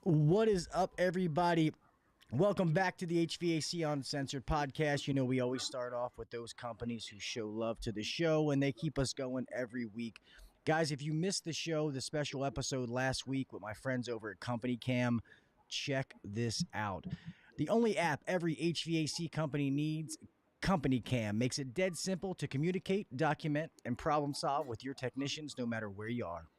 What is up, everybody? Welcome back to the HVAC Uncensored podcast. You know, we always start off with those companies who show love to the show and they keep us going every week. Guys, if you missed the show, the special episode last week with my friends over at Company Cam, check this out. The only app every HVAC company needs, Company Cam, makes it dead simple to communicate, document, and problem solve with your technicians no matter where you are.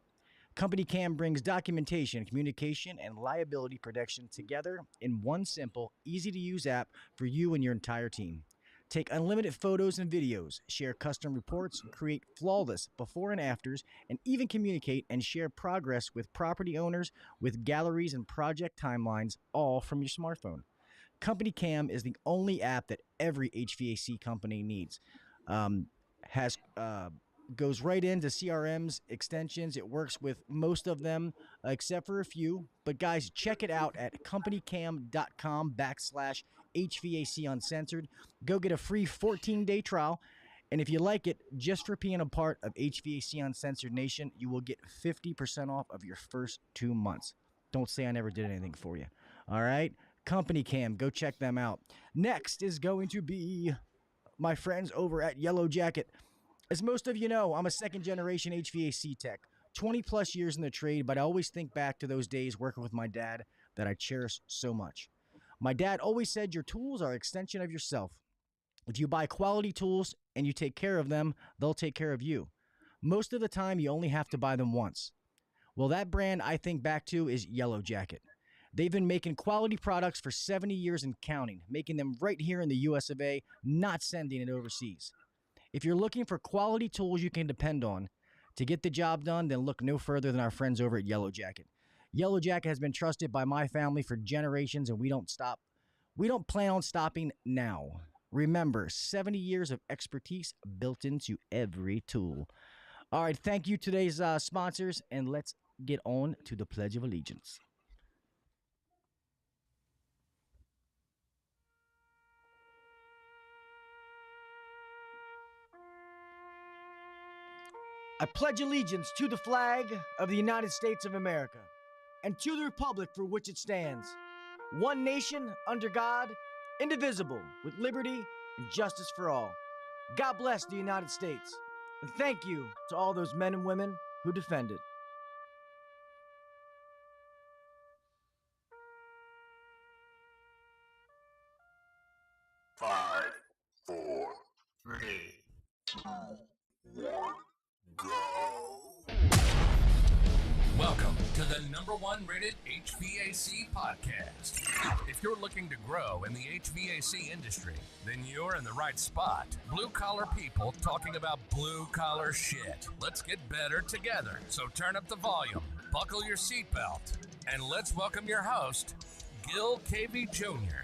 Company Cam brings documentation, communication, and liability protection together in one simple, easy to use app for you and your entire team. Take unlimited photos and videos, share custom reports, create flawless before and afters, and even communicate and share progress with property owners with galleries and project timelines, all from your smartphone. Company Cam is the only app that every HVAC company needs. Has Goes right into CRM's extensions. It works with most of them, except for a few. But guys, check it out at companycam.com/ HVAC Uncensored. Go get a free 14-day trial. And if you like it, just for being a part of HVAC Uncensored Nation, you will get 50% off of your first 2 months. Don't say I never did anything for you. All right? Company Cam, go check them out. Next is going to be my friends over at Yellow Jacket. As most of you know, I'm a second generation HVAC tech, 20 plus years in the trade, but I always think back to those days working with my dad that I cherish so much. My dad always said your tools are an extension of yourself. If you buy quality tools and you take care of them, they'll take care of you. Most of the time, you only have to buy them once. Well, that brand I think back to is Yellow Jacket. They've been making quality products for 70 years and counting, making them right here in the US of A, not sending it overseas. If you're looking for quality tools you can depend on to get the job done, then look no further than our friends over at Yellow Jacket. Yellow Jacket has been trusted by my family for generations, and we don't stop. We don't plan on stopping now. Remember, 70 years of expertise built into every tool. All right, thank you today's sponsors, and let's get on to the Pledge of Allegiance. I pledge allegiance to the flag of the United States of America and to the republic for which it stands, one nation under God, indivisible, with liberty and justice for all. God bless the United States, and thank you to all those men and women who defend it. Five, four, three, two, one, go. Welcome to the #1 rated HVAC podcast. If you're looking to grow in the HVAC industry, then you're in the right spot. Blue collar people talking about blue collar shit. Let's get better together. So turn up the volume, buckle your seatbelt, and let's welcome your host, Gil KV Jr.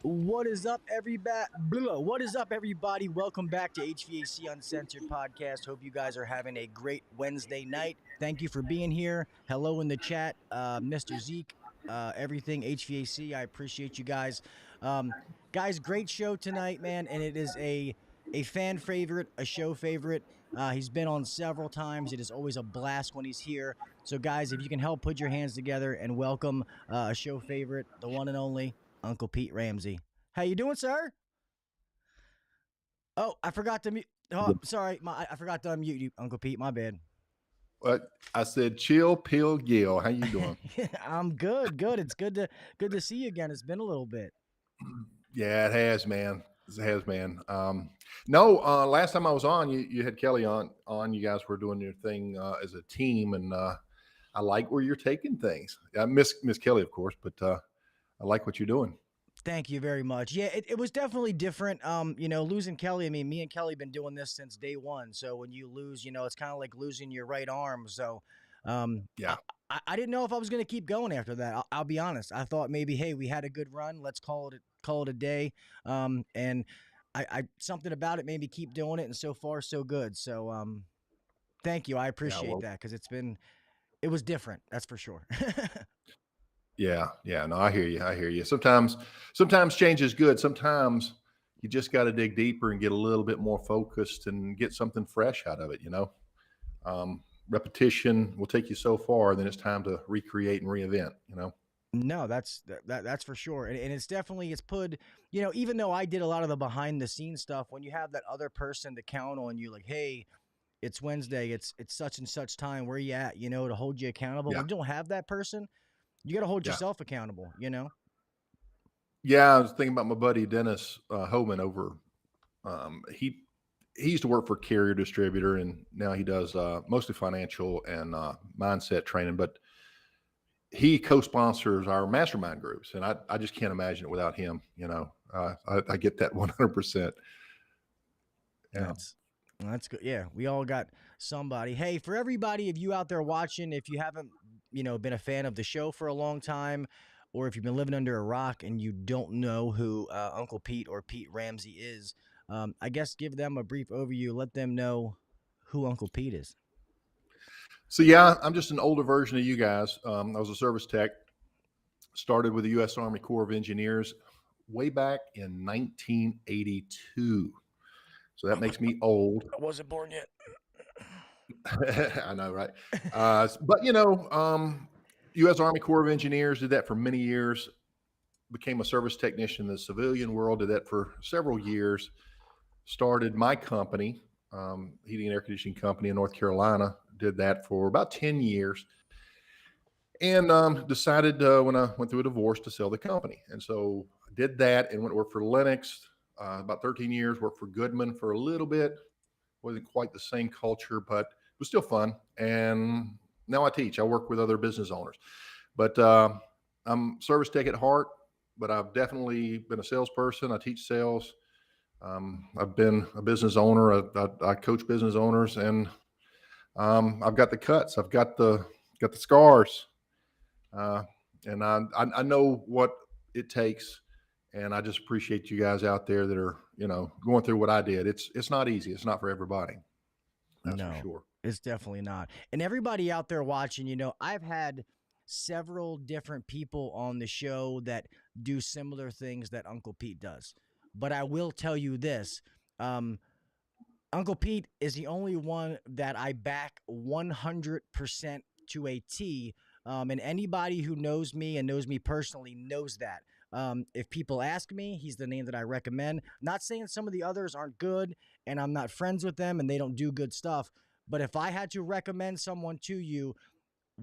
What is up, everybody? What is up, everybody? Welcome back to HVAC Uncensored podcast. Hope you guys are having a great Wednesday night. Thank you for being here. Hello in the chat, Mr. Zeke, everything HVAC. I appreciate you guys. Guys, great show tonight, man, and it is a fan favorite, a show favorite. He's been on several times. It is always a blast when he's here. So, guys, if you can help put your hands together and welcome a show favorite, the one and only Uncle Pete Ramsey. How you doing, sir? Oh, I forgot to mute. Oh, sorry, I forgot to unmute you, Uncle Pete. My bad. What I said, chill, pill, Gil. How you doing? I'm good. It's good to see you again. It's been a little bit. Yeah, it has, man. It has, man. No, last time I was on, you had Kelly on. You guys were doing your thing as a team, and I like where you're taking things. I miss Kelly, of course, but I like what you're doing. Thank you very much. Yeah, it was definitely different. Losing Kelly, I mean, me and Kelly have been doing this since day one. So when you lose, it's kind of like losing your right arm. So, Yeah. I didn't know if I was going to keep going after that. I'll be honest. I thought maybe, hey, we had a good run. Let's call it a day. And I something about it made me keep doing it. And so far, so good. So, thank you. I appreciate that because it was different. That's for sure. Yeah. No, I hear you. Sometimes change is good. Sometimes you just got to dig deeper and get a little bit more focused and get something fresh out of it, repetition will take you so far, then it's time to recreate and reinvent, you know? No, that's for sure. And it's definitely, it's put, even though I did a lot of the behind the scenes stuff, when you have that other person to count on you, like, hey, it's Wednesday, it's such and such time, where you at, to hold you accountable. Yeah. When you don't have that person, you got to hold Yeah. yourself accountable, Yeah. I was thinking about my buddy, Dennis Homan over, he used to work for Carrier Distributor, and now he does mostly financial and mindset training, but he co-sponsors our mastermind groups, and I just can't imagine it without him. I get that 100%. Yeah. That's good. Yeah, we all got somebody. Hey, for everybody of you out there watching, if you haven't, been a fan of the show for a long time, or if you've been living under a rock and you don't know who Uncle Pete or Pete Ramsey is, I guess give them a brief overview. Let them know who Uncle Pete is. So yeah, I'm just an older version of you guys. I was a service tech, started with the U.S. Army Corps of Engineers way back in 1982. So that makes me old. I wasn't born yet. I know, right? But U.S. Army Corps of Engineers did that for many years. Became a service technician in the civilian world. Did that for several years. Started my company, heating and air conditioning company in North Carolina. Did that for about 10 years. And decided when I went through a divorce to sell the company. And so I did that and went to work for Lennox about 13 years, worked for Goodman for a little bit. Wasn't quite the same culture, but it was still fun. And now I teach. I work with other business owners. But I'm service tech at heart, but I've definitely been a salesperson. I teach sales. I've been a business owner. I coach business owners, and I've got the cuts. I've got the scars. And I know what it takes, and I just appreciate you guys out there that are, going through what I did. It's not easy. It's not for everybody. That's for sure. It's definitely not. And everybody out there watching, I've had several different people on the show that do similar things that Uncle Pete does. But I will tell you this, Uncle Pete is the only one that I back 100% to a T. And anybody who knows me and knows me personally knows that. If people ask me, he's the name that I recommend. Not saying some of the others aren't good and I'm not friends with them and they don't do good stuff. But if I had to recommend someone to you,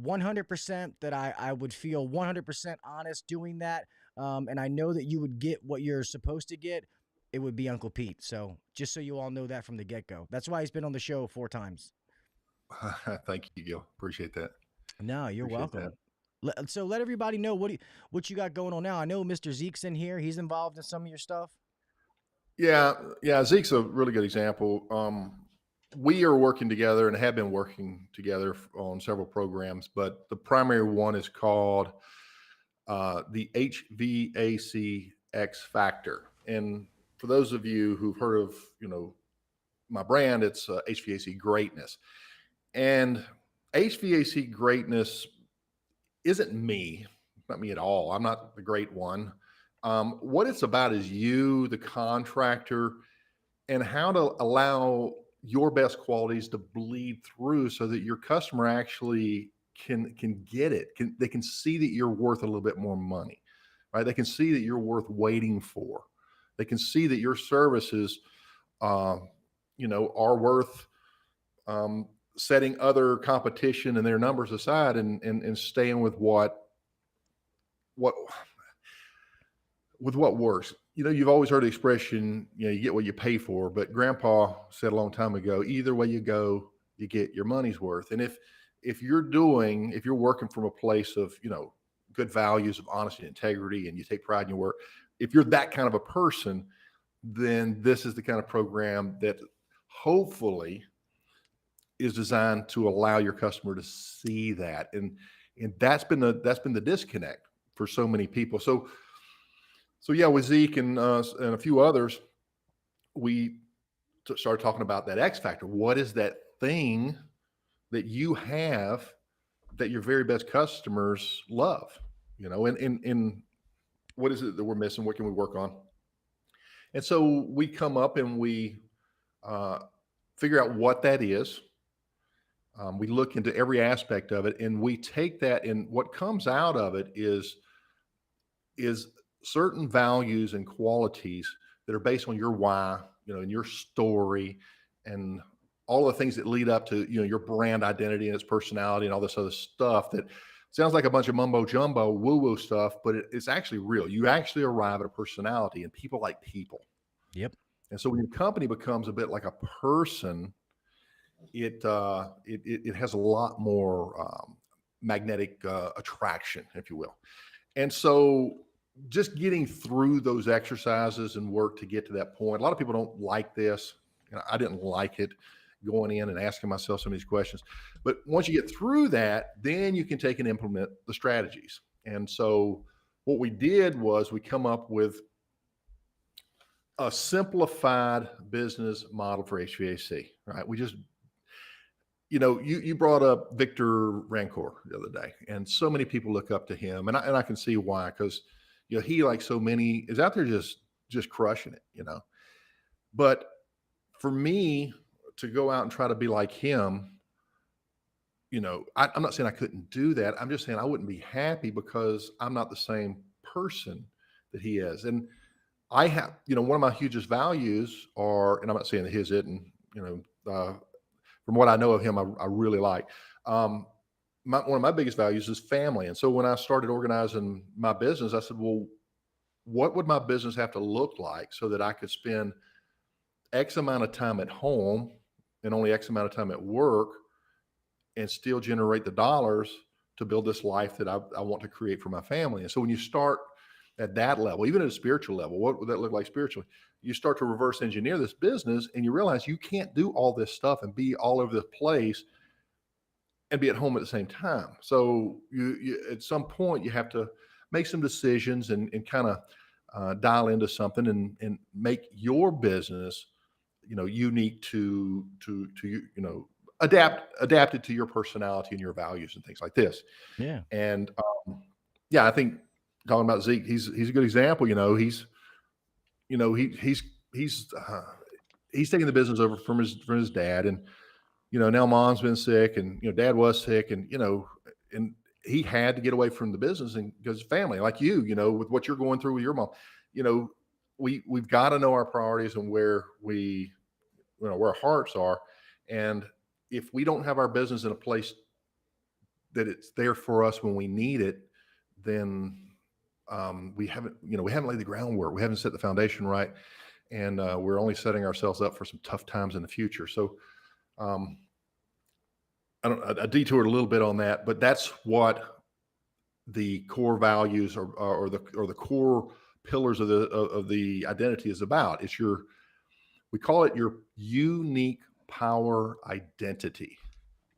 100% that I would feel 100% honest doing that. And I know that you would get what you're supposed to get. It would be Uncle Pete. So just so you all know that from the get-go. That's why he's been on the show 4 times. Thank you, Gil. Appreciate that. No, you're welcome. So let everybody know what you got going on now. I know Mr. Zeke's in here. He's involved in some of your stuff. Yeah. Zeke's a really good example. We are working together and have been working together on several programs, but the primary one is called the HVAC X Factor. And for those of you who've heard of, my brand, it's HVAC Greatness. And HVAC Greatness isn't me, not me at all. I'm not the great one. What it's about is you, the contractor, and how to allow your best qualities to bleed through so that your customer actually can get it. They can see that you're worth a little bit more money, right? They can see that you're worth waiting for. They can see that your services, are worth setting other competition and their numbers aside and staying with what works. You've always heard the expression, you get what you pay for, but Grandpa said a long time ago, either way you go, you get your money's worth. And if you're working from a place of, good values of honesty and integrity, and you take pride in your work, if you're that kind of a person, then this is the kind of program that hopefully is designed to allow your customer to see that. And that's been the disconnect for so many people. So yeah, with Zeke and a few others, we started talking about that X factor. What is that thing that you have that your very best customers love? And what is it that we're missing? What can we work on? And so we come up and we figure out what that is. We look into every aspect of it, and we take that, and what comes out of it is certain values and qualities that are based on your why, and your story, and all the things that lead up to, your brand identity and its personality and all this other stuff that sounds like a bunch of mumbo jumbo woo woo stuff, but it's actually real. You actually arrive at a personality, and people like people. Yep. And so when your company becomes a bit like a person, it has a lot more magnetic attraction, if you will. And so just getting through those exercises and work to get to that point. A lot of people don't like this. I didn't like it going in and asking myself some of these questions. But once you get through that, then you can take and implement the strategies. And so what we did was we come up with a simplified business model for HVAC, right? We just, you brought up Victor Rancour the other day, and so many people look up to him, and I can see why, because he, like so many, is out there just crushing it, But for me to go out and try to be like him, I'm not saying I couldn't do that. I'm just saying I wouldn't be happy because I'm not the same person that he is. And I have, one of my hugest values are, and I'm not saying that his isn't, from what I know of him, I really like. One of my biggest values is family. And so when I started organizing my business, I said, well, what would my business have to look like so that I could spend X amount of time at home and only X amount of time at work and still generate the dollars to build this life that I want to create for my family? And so when you start at that level, even at a spiritual level, what would that look like spiritually? You start to reverse engineer this business, and you realize you can't do all this stuff and be all over the place and be at home at the same time. So you at some point you have to make some decisions and kind of dial into something and make your business, unique to adapted to your personality and your values and things like this. Yeah. And I think talking about Zeke, he's a good example. He's taking the business over from his dad, and now mom's been sick, and dad was sick, and and he had to get away from the business and because family, like with what you're going through with your mom, we've got to know our priorities and where where our hearts are. And if we don't have our business in a place that it's there for us when we need it, then we haven't laid the groundwork. We haven't set the foundation right. And we're only setting ourselves up for some tough times in the future. So I detoured a little bit on that, but that's what the core values or the core pillars of the identity is about. We call it your unique power identity.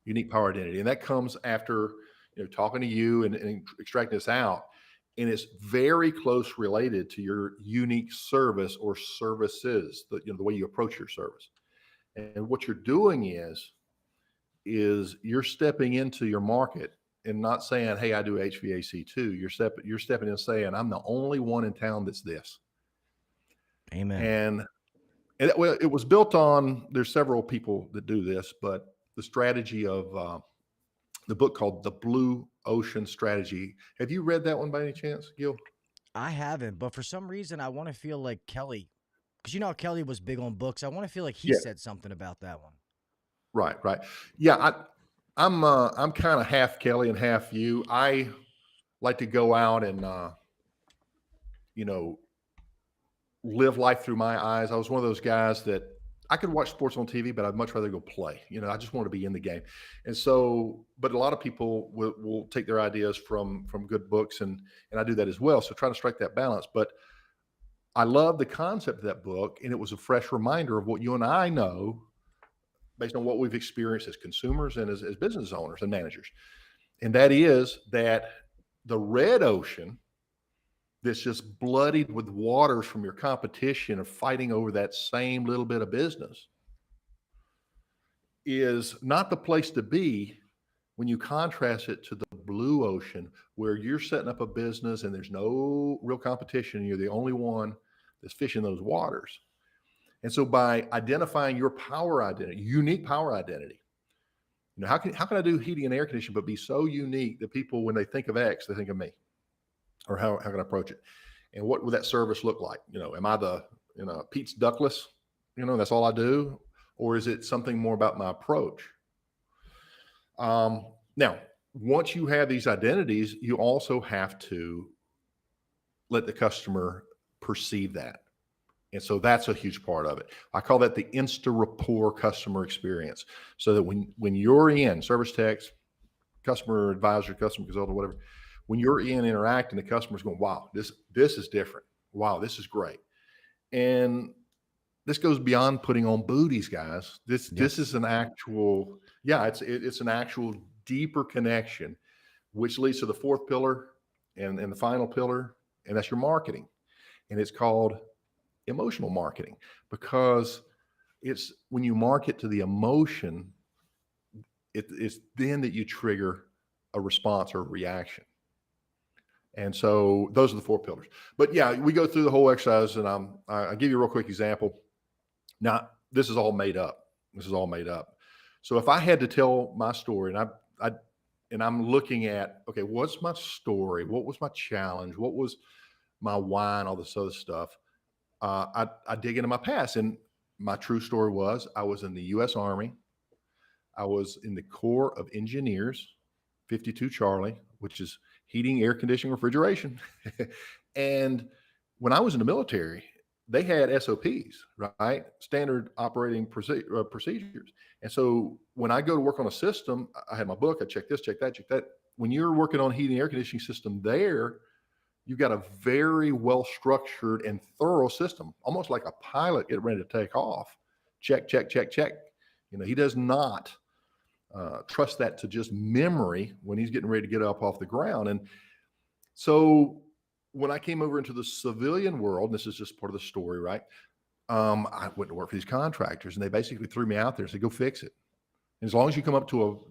Unique power identity. And that comes after talking to you and extracting this out. And it's very close related to your unique service or services, the way you approach your service. And what you're doing is you're stepping into your market and not saying, hey, I do HVAC too. You're stepping in saying, I'm the only one in town that's this. Amen. And it was built on, there's several people that do this, but the strategy of the book called The Blue Ocean Strategy. Have you read that one by any chance, Gil? I haven't, but for some reason I want to feel like Kelly, because how Kelly was big on books. I want to feel like he said something about that one. Right. Yeah, I'm kind of half Kelly and half you. I like to go out and live life through my eyes. I was one of those guys that I could watch sports on TV, but I'd much rather go play. I just want to be in the game. And so, but a lot of people will take their ideas from good books, and I do that as well. So try to strike that balance. But I love the concept of that book, and it was a fresh reminder of what you and I know based on what we've experienced as consumers and as business owners and managers. And that is that the red ocean that's just bloodied with waters from your competition of fighting over that same little bit of business is not the place to be when you contrast it to the blue ocean, where you're setting up a business and there's no real competition and you're the only one that's fishing those waters. And so by identifying your power identity, unique power identity, how can I do heating and air conditioning, but be so unique that people, when they think of X, they think of me? Or how can I approach it? And what would that service look like? Am I the, Pete's Ductless? That's all I do. Or is it something more about my approach? Now, once you have these identities, you also have to let the customer perceive that. And so that's a huge part of it. I call that the insta rapport customer experience. So that when you're in service techs, customer advisor, customer consultant, whatever, when you're in interacting, the customer's going, wow, this is different. Wow, this is great. And this goes beyond putting on booties, guys. This is an actual, it's an actual deeper connection, which leads to the fourth pillar and the final pillar, and that's your marketing. And it's called emotional marketing, because it's when you market to the emotion, it's then that you trigger a response or a reaction. And so those are the four pillars. But yeah, we go through the whole exercise, and I'll give you a real quick example. Now, this is all made up. So if I had to tell my story, and I'm looking at, okay, what's my story? What was my challenge? What was my why and all this other stuff? I dig into my past, and my true story was I was in the U.S. Army. I was in the Corps of Engineers, 52 Charlie, which is heating, air conditioning, refrigeration. And when I was in the military, they had SOPs, right? Standard operating procedures. And so when I go to work on a system, I had my book, I check this, check that, check that. When you're working on heating, air conditioning system there, you've got a very well-structured and thorough system, almost like a pilot getting ready to take off. Check, check, check, check. He does not trust that to just memory when he's getting ready to get up off the ground. And so when I came over into the civilian world, and this is just part of the story, right? I went to work for these contractors, and they basically threw me out there and said, go fix it. And as long as you come up to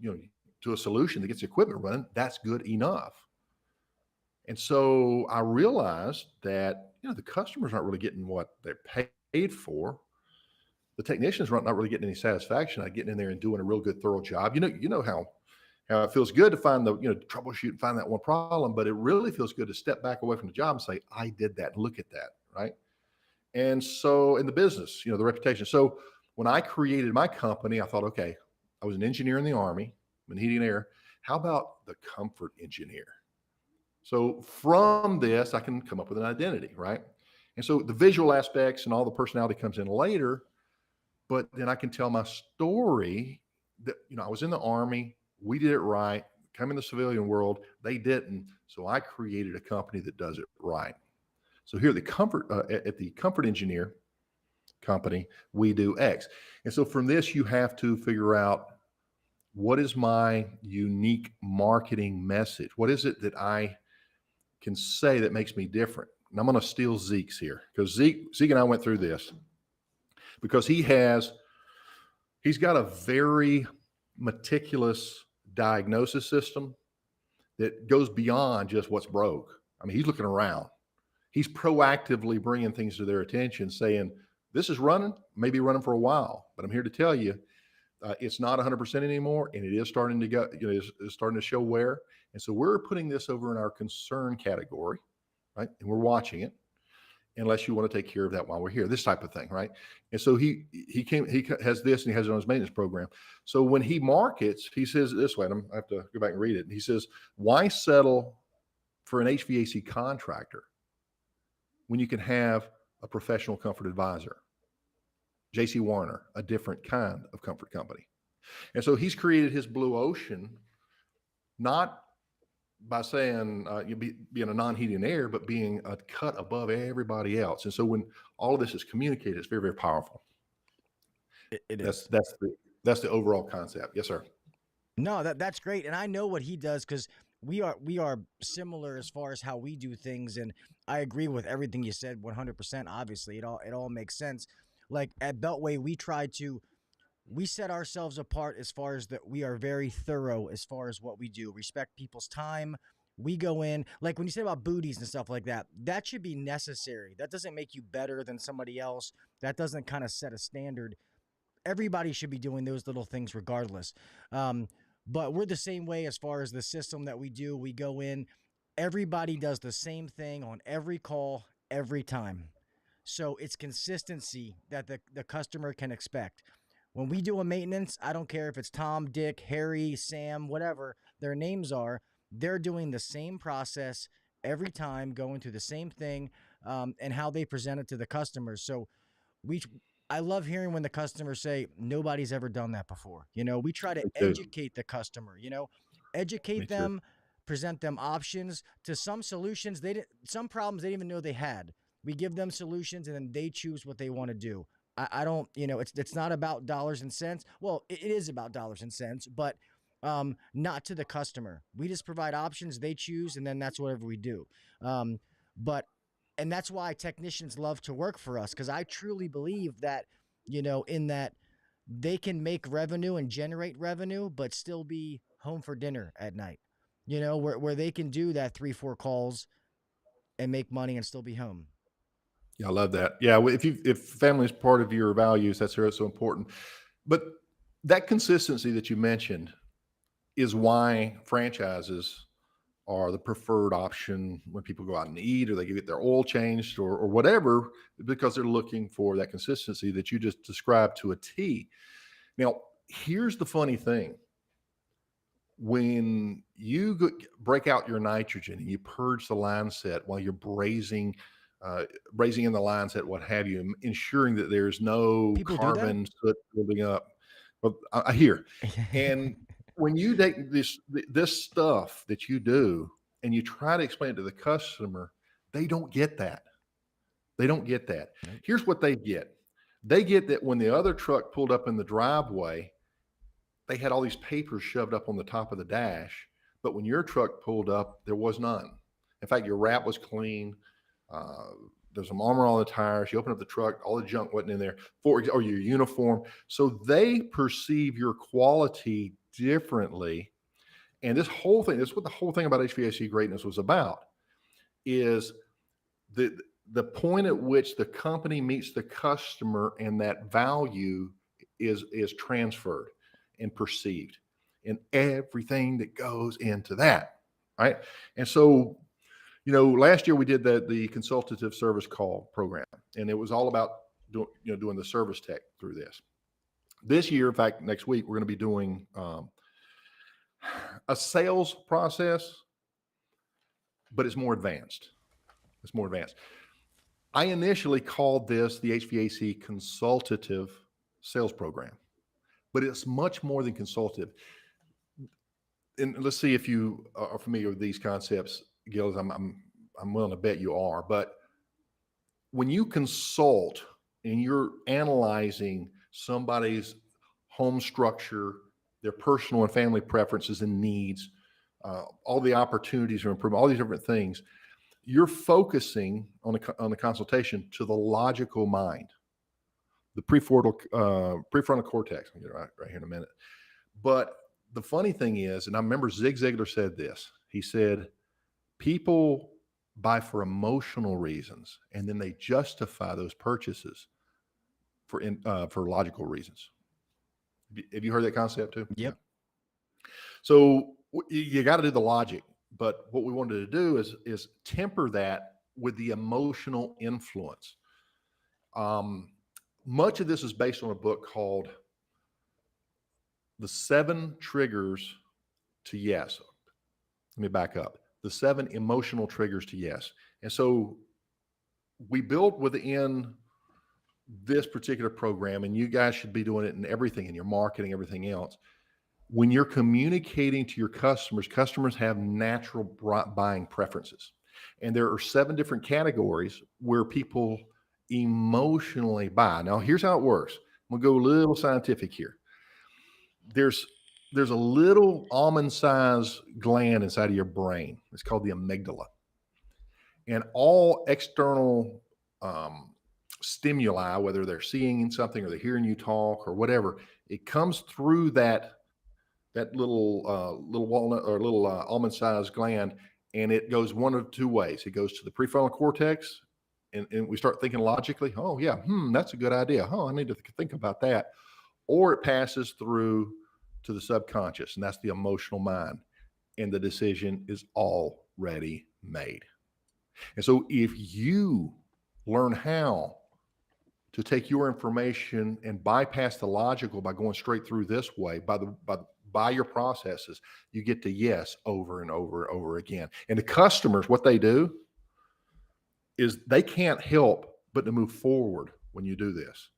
a solution that gets the equipment running, that's good enough. And so I realized that, the customers aren't really getting what they're paid for. The technicians are not really getting any satisfaction out of getting in there and doing a real good, thorough job. You know how it feels good to find troubleshoot and find that one problem, but it really feels good to step back away from the job and say, I did that. Look at that. Right. And so in the business, the reputation. So when I created my company, I thought, okay, I was an engineer in the Army, in heating and air. How about the comfort engineer? So from this, I can come up with an identity, right? And so the visual aspects and all the personality comes in later, but then I can tell my story that, I was in the Army, we did it right, come in the civilian world, they didn't. So I created a company that does it right. So here at the comfort engineer company, we do X. And so from this, you have to figure out, what is my unique marketing message? What is it that I can say that makes me different? And I'm going to steal Zeke's here, because Zeke and I went through this, because he's got a very meticulous diagnosis system that goes beyond just what's broke. I mean, he's looking around. He's proactively bringing things to their attention, saying, this is running, maybe running for a while, but I'm here to tell you, it's not 100% anymore, and it is starting to go, it's starting to show wear. And so we're putting this over in our concern category, right? And we're watching it, unless you want to take care of that while we're here, this type of thing, right? And so he has this, and he has it on his maintenance program. So when he markets, he says it this way, and I have to go back and read it. He says, why settle for an HVAC contractor when you can have a professional comfort advisor? JC Warner, a different kind of comfort company. And so he's created his blue ocean, not by saying being a non-heating air, but being a cut above everybody else. And so when all of this is communicated, it's very, very powerful. It is. That's the overall concept. Yes, sir. No, that's great. And I know what he does, because we are similar as far as how we do things. And I agree with everything you said 100%. Obviously, it all makes sense. Like at Beltway, we set ourselves apart as far as that we are very thorough as far as what we do. Respect people's time. We go in, like when you say about booties and stuff like that, that should be necessary. That doesn't make you better than somebody else. That doesn't kind of set a standard. everybody should be doing those little things regardless. But we're the same way as far as the system that we do. We go in, everybody does the same thing on every call, every time. So it's consistency that the customer can expect. When we do a maintenance, I don't care if it's Tom, Dick, Harry, Sam, whatever their names are, they're doing the same process every time, going through the same thing, and how they present it to the customers. So I love hearing when the customers say, nobody's ever done that before. We try to Me too. educate the customer, educate Me too. them, present them options to some solutions. Some problems they didn't even know they had. We give them solutions and then they choose what they want to do. I don't, it's not about dollars and cents. Well, it is about dollars and cents, but not to the customer. We just provide options, they choose, and then that's whatever we do. And that's why technicians love to work for us, because I truly believe that, in that they can make revenue and generate revenue, but still be home for dinner at night, where they can do that 3-4 calls and make money and still be home. Yeah, I love that. Yeah, if family is part of your values, that's so important. But that consistency that you mentioned is why franchises are the preferred option when people go out and eat, or they get their oil changed, or whatever, because they're looking for that consistency that you just described to a T. Now, here's the funny thing. When you break out your nitrogen and you purge the line set while you're brazing in the line set, what have you, ensuring that there's no People carbon soot building up. Well, I hear. And when you take this stuff that you do and you try to explain it to the customer, they don't get that. They don't get that. Right. Here's what they get. They get that when the other truck pulled up in the driveway, they had all these papers shoved up on the top of the dash. But when your truck pulled up, there was none. In fact, your wrap was clean. There's some armor on the tires. You open up the truck, all the junk wasn't in there, or your uniform. So they perceive your quality differently. And this is what the whole thing about HVAC Greatness was about, is the point at which the company meets the customer and that value is transferred and perceived, and everything that goes into that, right? And so, last year we did the consultative service call program, and it was all about doing the service tech through this. This year, in fact, next week, we're going to be doing a sales process, but it's more advanced. I initially called this the HVAC Consultative Sales Program, but it's much more than consultative. And let's see if you are familiar with these concepts, Gills. I'm willing to bet you are. But when you consult and you're analyzing somebody's home structure, their personal and family preferences and needs, all the opportunities for improvement, all these different things, you're focusing on the consultation to the logical mind, the prefrontal cortex. I'll get it right here in a minute. But the funny thing is, and I remember Zig Ziglar said this, he said, people buy for emotional reasons, and then they justify those purchases for logical reasons. Have you heard that concept too? Yep. So you got to do the logic, but what we wanted to do is temper that with the emotional influence. Much of this is based on a book called The 7 Triggers to Yes. Let me back up. The 7 Emotional Triggers to Yes. And so we built within this particular program, and you guys should be doing it in everything, in your marketing, everything else. When you're communicating to your customers have natural buying preferences. And there are 7 different categories where people emotionally buy. Now, here's how it works. I'm going to go a little scientific here. There's a little almond-sized gland inside of your brain. It's called the amygdala. And all external stimuli, whether they're seeing something or they're hearing you talk or whatever, it comes through that little walnut or little almond-sized gland, and it goes one of 2 ways. It goes to the prefrontal cortex, and we start thinking logically. Oh yeah, that's a good idea. I need to think about that. or it passes through to the subconscious, and that's the emotional mind, and the decision is already made. And so if you learn how to take your information and bypass the logical by going straight through this way, by your processes, you get to yes over and over and over again. And the customers, what they do is they can't help but to move forward when you do this.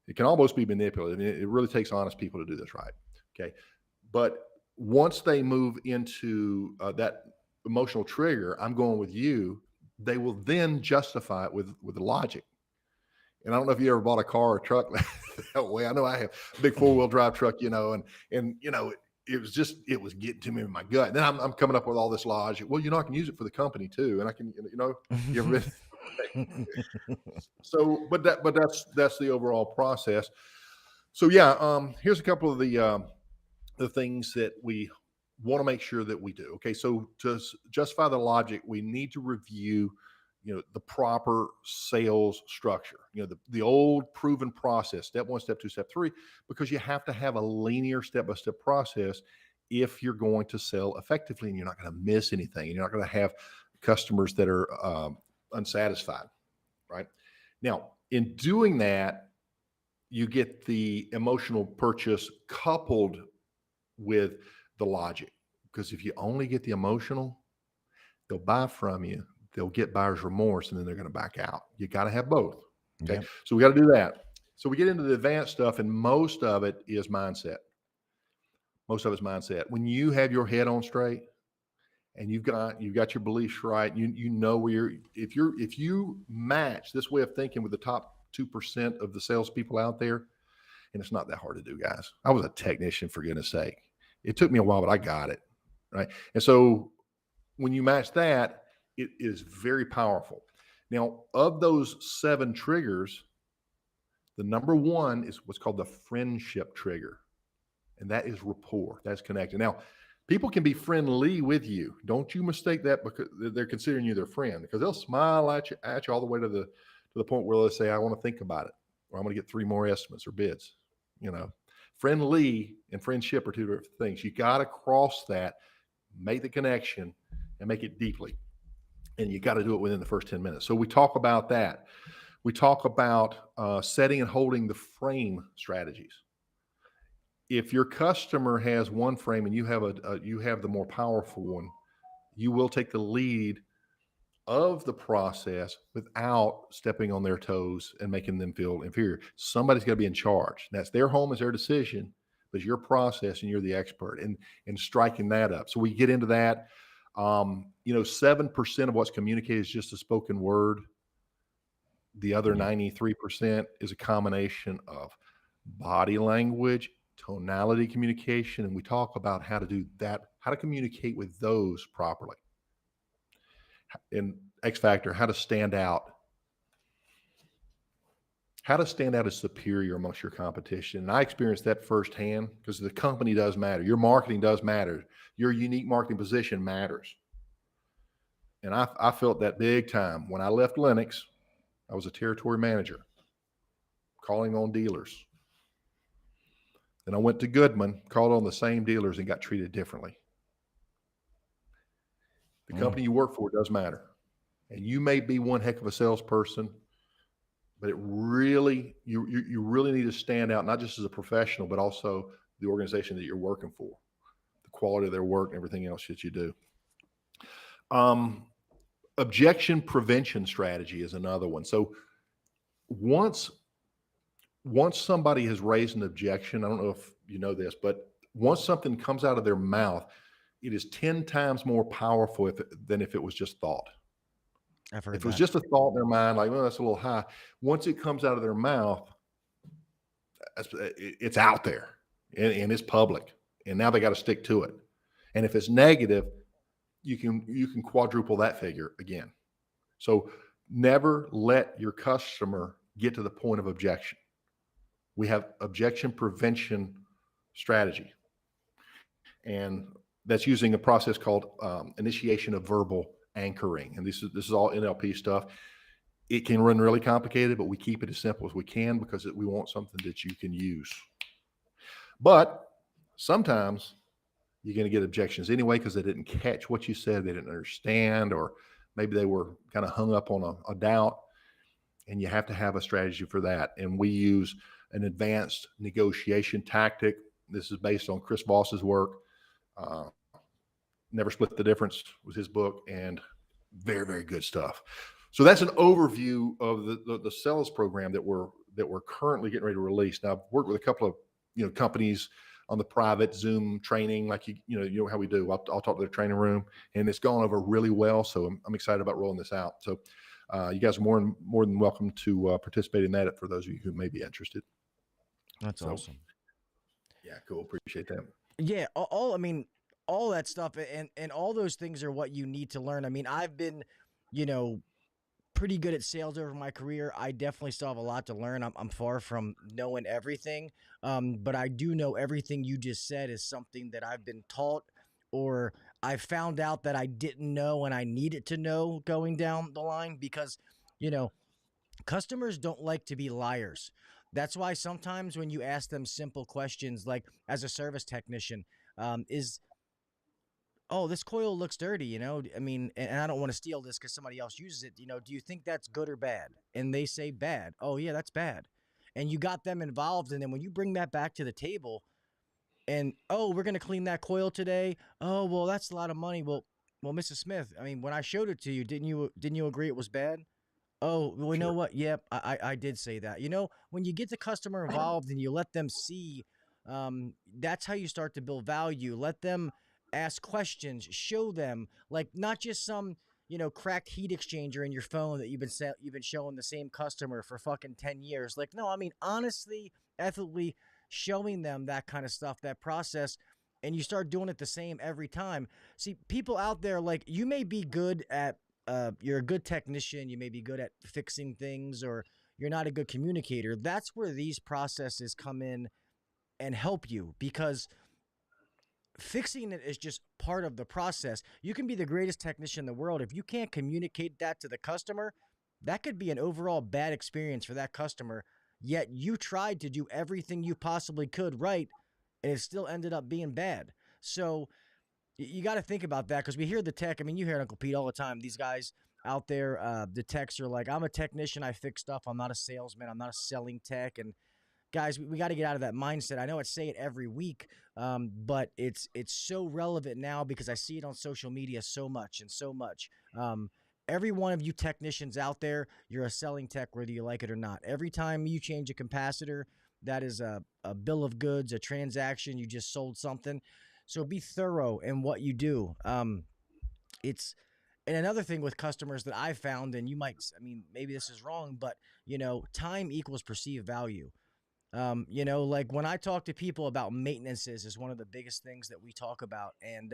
It can almost be manipulated. It really takes honest people to do this right. Okay. But once they move into that emotional trigger, I'm going with you, they will then justify it with the logic. And I don't know if you ever bought a car or a truck that way. I know I have a big 4-wheel drive truck, and it was getting to me in my gut. And then I'm coming up with all this logic. Well, I can use it for the company too. And I can, you ever so, but that's the overall process. So yeah, here's a couple of the things that we want to make sure that we do. Okay. So to justify the logic, we need to review the proper sales structure, the old proven process, step 1, step 2, step 3, because you have to have a linear step-by-step process if you're going to sell effectively, and you're not going to miss anything, and you're not going to have customers that are unsatisfied, right? Now, in doing that, you get the emotional purchase coupled with the logic, because if you only get the emotional, they'll buy from you. They'll get buyer's remorse, and then they're going to back out. You got to have both. Okay. Yep. So we got to do that. So we get into the advanced stuff, and most of it is mindset. Most of it's mindset. When you have your head on straight and you've got your beliefs right, you know where if you match this way of thinking with the top 2% of the salespeople out there, and it's not that hard to do, guys. I was a technician, for goodness sake. It took me a while, but I got it. Right. And so when you match that, it is very powerful. Now, of those 7 triggers, the number 1 is what's called the friendship trigger. And that is rapport. That's connected. Now, people can be friendly with you. Don't you mistake that because they're considering you their friend, because they'll smile at you all the way to the point where they'll say, I want to think about it, or I'm going to get 3 more estimates or bids. Friendly and friendship are 2 different things. You got to cross that, make the connection, and make it deeply. And you got to do it within the first 10 minutes. So we talk about that. We talk about setting and holding the frame strategies. If your customer has one frame and you have the more powerful one, you will take the lead of the process without stepping on their toes and making them feel inferior. Somebody's got to be in charge. That's their home, is their decision, but it's your process and you're the expert, and striking that up. So we get into that. 7% of what's communicated is just a spoken word. The other 93% is a combination of body language, tonality communication, and we talk about how to do that, how to communicate with those properly. In X Factor, how to stand out as superior amongst your competition. And I experienced that firsthand, because the company does matter. Your marketing does matter. Your unique marketing position matters. And I felt that big time. When I left Lennox, I was a territory manager, calling on dealers. Then I went to Goodman, called on the same dealers, and got treated differently. The company you work for does matter. And you may be one heck of a salesperson, but it really, you really need to stand out, not just as a professional, but also the organization that you're working for, the quality of their work, and everything else that you do. Objection prevention strategy is another one. So once somebody has raised an objection, I don't know if you know this, but once something comes out of their mouth, it is 10 times more powerful than if it was just thought. I've heard if it was just a thought in their mind, like, well, that's a little high. Once it comes out of their mouth, it's out there and it's public. And now they got to stick to it. And if it's negative, you can quadruple that figure again. So never let your customer get to the point of objection. We have objection prevention strategy. And that's using a process called initiation of verbal anchoring. And this is all NLP stuff. It can run really complicated, but we keep it as simple as we can because we want something that you can use But sometimes you're going to get objections anyway because they didn't catch what you said, they didn't understand, or maybe they were kind of hung up on a doubt. And you have to have a strategy for that. And we use an advanced negotiation tactic. This is based on Chris Voss's work. Never Split the Difference was his book, and very, very good stuff. So that's an overview of the sales program that we're currently getting ready to release. Now, I've worked with a couple of companies on the private Zoom training, like you know how we do. I'll talk to their training room, and it's gone over really well. So I'm excited about rolling this out. So you guys are more than welcome to participate in that for those of you who may be interested. That's awesome. Yeah, cool. Appreciate that. Yeah, all that stuff and all those things are what you need to learn. I mean, I've been, pretty good at sales over my career. I definitely still have a lot to learn. I'm far from knowing everything, but I do know everything you just said is something that I've been taught, or I found out that I didn't know and I needed to know going down the line, because, customers don't like to be liars. That's why sometimes when you ask them simple questions, like as a service technician, oh, this coil looks dirty, I mean, and I don't want to steal this because somebody else uses it. Do you think that's good or bad? And they say bad. Oh, yeah, that's bad. And you got them involved. And then when you bring that back to the table and, oh, we're going to clean that coil today. Oh, well, that's a lot of money. Well, Mrs. Smith, I mean, when I showed it to you, didn't you agree it was bad? Oh, well, you know what? Yep, I did say that. When you get the customer involved and you let them see, that's how you start to build value. Let them ask questions, show them, like, not just some, cracked heat exchanger in your phone that you've been showing the same customer for fucking 10 years. Like, no, I mean, honestly, ethically showing them that kind of stuff, that process, and you start doing it the same every time. See, people out there, like, you may be good at, you're a good technician, you may be good at fixing things, or you're not a good communicator. That's where these processes come in and help you, because fixing it is just part of the process. You can be the greatest technician in the world. If you can't communicate that to the customer, that could be an overall bad experience for that customer. Yet you tried to do everything you possibly could right, and it still ended up being bad. So you got to think about that, because we hear the tech. I mean, you hear Uncle Pete all the time. These guys out there, the techs are like, I'm a technician. I fix stuff. I'm not a salesman. I'm not a selling tech. And guys, we got to get out of that mindset. I know I say it every week, but it's so relevant now because I see it on social media so much. Every one of you technicians out there, you're a selling tech, whether you like it or not. Every time you change a capacitor, that is a bill of goods, a transaction. You just sold something. So be thorough in what you do. And another thing with customers that I found, and maybe this is wrong, but, time equals perceived value. Like when I talk to people about maintenances is one of the biggest things that we talk about. And,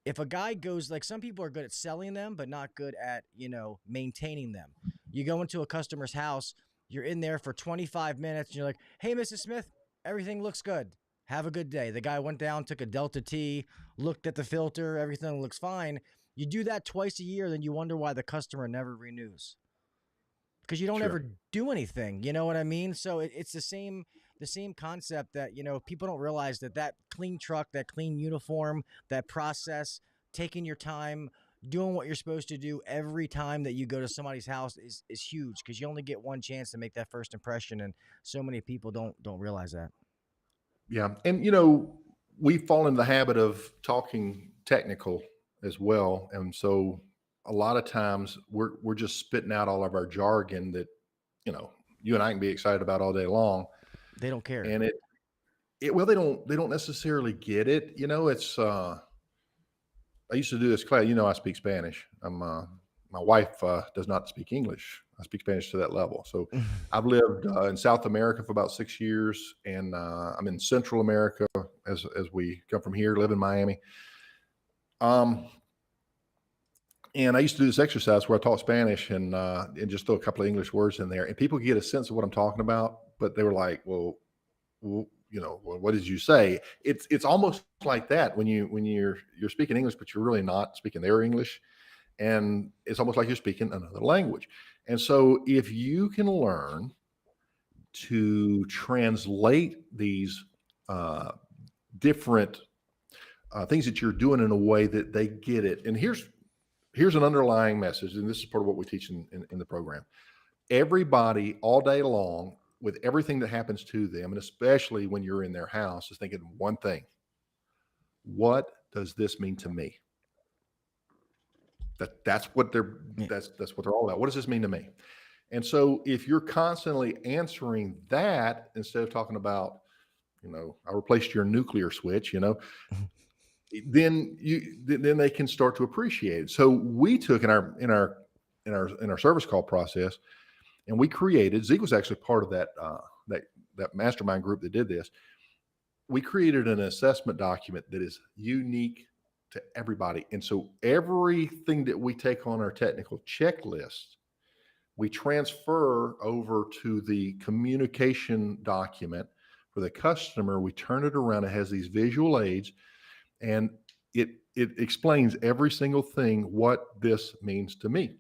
if a guy goes, like, some people are good at selling them, but not good at, maintaining them. You go into a customer's house, you're in there for 25 minutes and you're like, hey, Mrs. Smith, everything looks good. Have a good day. The guy went down, took a Delta T, looked at the filter, everything looks fine. You do that twice a year, then you wonder why the customer never renews. Because you don't ever do anything, you know what I mean? So it's the same concept that, people don't realize that clean truck, that clean uniform, that process, taking your time, doing what you're supposed to do every time that you go to somebody's house is huge, because you only get one chance to make that first impression, and so many people don't realize that. Yeah. And, we fall into the habit of talking technical as well. And so a lot of times we're just spitting out all of our jargon that, you and I can be excited about all day long. They don't care. And well, they don't necessarily get it. It's, I used to do this class, I speak Spanish. My wife does not speak English. I speak Spanish to that level. So I've lived in South America for about 6 years, and I'm in Central America as we come from here, live in Miami. And I used to do this exercise where I taught Spanish and just throw a couple of English words in there, and people get a sense of what I'm talking about, but they were like, well, what did you say? It's almost like that when you're speaking English, but you're really not speaking their English. And it's almost like you're speaking another language. And so if you can learn to translate these different things that you're doing in a way that they get it. And here's an underlying message, and this is part of what we teach in the program. Everybody all day long, with everything that happens to them, and especially when you're in their house, is thinking one thing: what does this mean to me? That's what they're all about. What does this mean to me? And so if you're constantly answering that instead of talking about, I replaced your nuclear switch, then they can start to appreciate it. So we took in our service call process, and we created, Zeke was actually part of that mastermind group that did this. We created an assessment document that is unique to everybody. And so everything that we take on our technical checklist, we transfer over to the communication document for the customer. We turn it around. It has these visual aids, and it explains every single thing, what this means to me.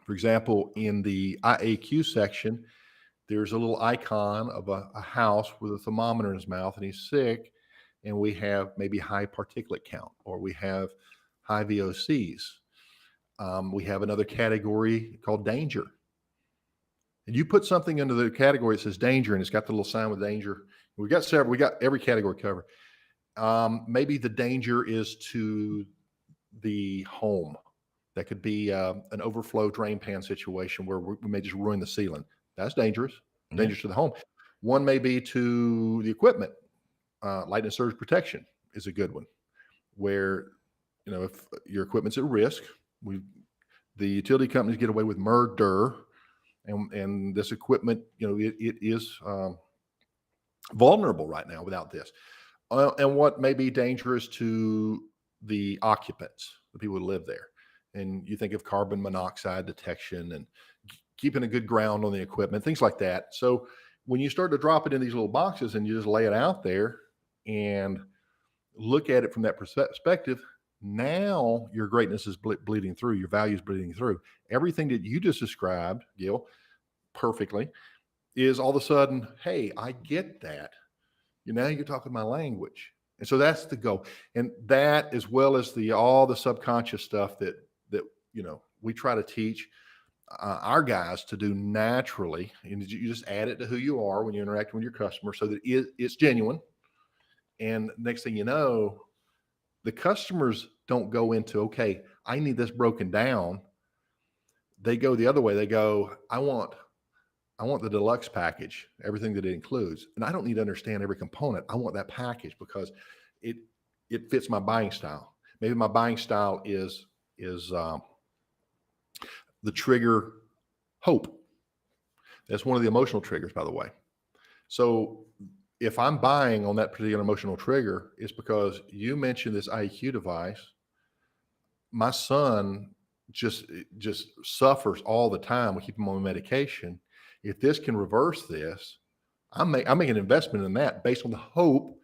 For example, in the IAQ section, there's a little icon of a house with a thermometer in his mouth, and he's sick, and we have maybe high particulate count, or we have high VOCs. We have another category called danger. And you put something into the category that says danger, and it's got the little sign with danger. We got every category covered. Maybe the danger is to the home. That could be an overflow drain pan situation where we may just ruin the ceiling. That's dangerous. Dangerous to the home. One may be to the equipment. Light and surge protection is a good one, where, if your equipment's at risk, the utility companies get away with murder, and this equipment, it is vulnerable right now without this. And what may be dangerous to the occupants, the people who live there. And you think of carbon monoxide detection and keeping a good ground on the equipment, things like that. So when you start to drop it in these little boxes and you just lay it out there and look at it from that perspective, now your greatness is bleeding through, your value is bleeding through. Everything that you just described, Gil, perfectly, is all of a sudden, hey, I get that. Now you're talking my language. And so that's the goal. And that, as well as all the subconscious stuff that we try to teach our guys to do naturally. And you just add it to who you are when you interact with your customer, so that it's genuine. And next thing you know, the customers don't go into, okay, I need this broken down. They go the other way. They go, I want the deluxe package, everything that it includes. And I don't need to understand every component. I want that package because it fits my buying style. Maybe my buying style is the trigger hope. That's one of the emotional triggers, by the way. So if I'm buying on that particular emotional trigger, it's because you mentioned this IQ device. My son just suffers all the time. We keep him on medication. If this can reverse this, I'm making an investment in that based on the hope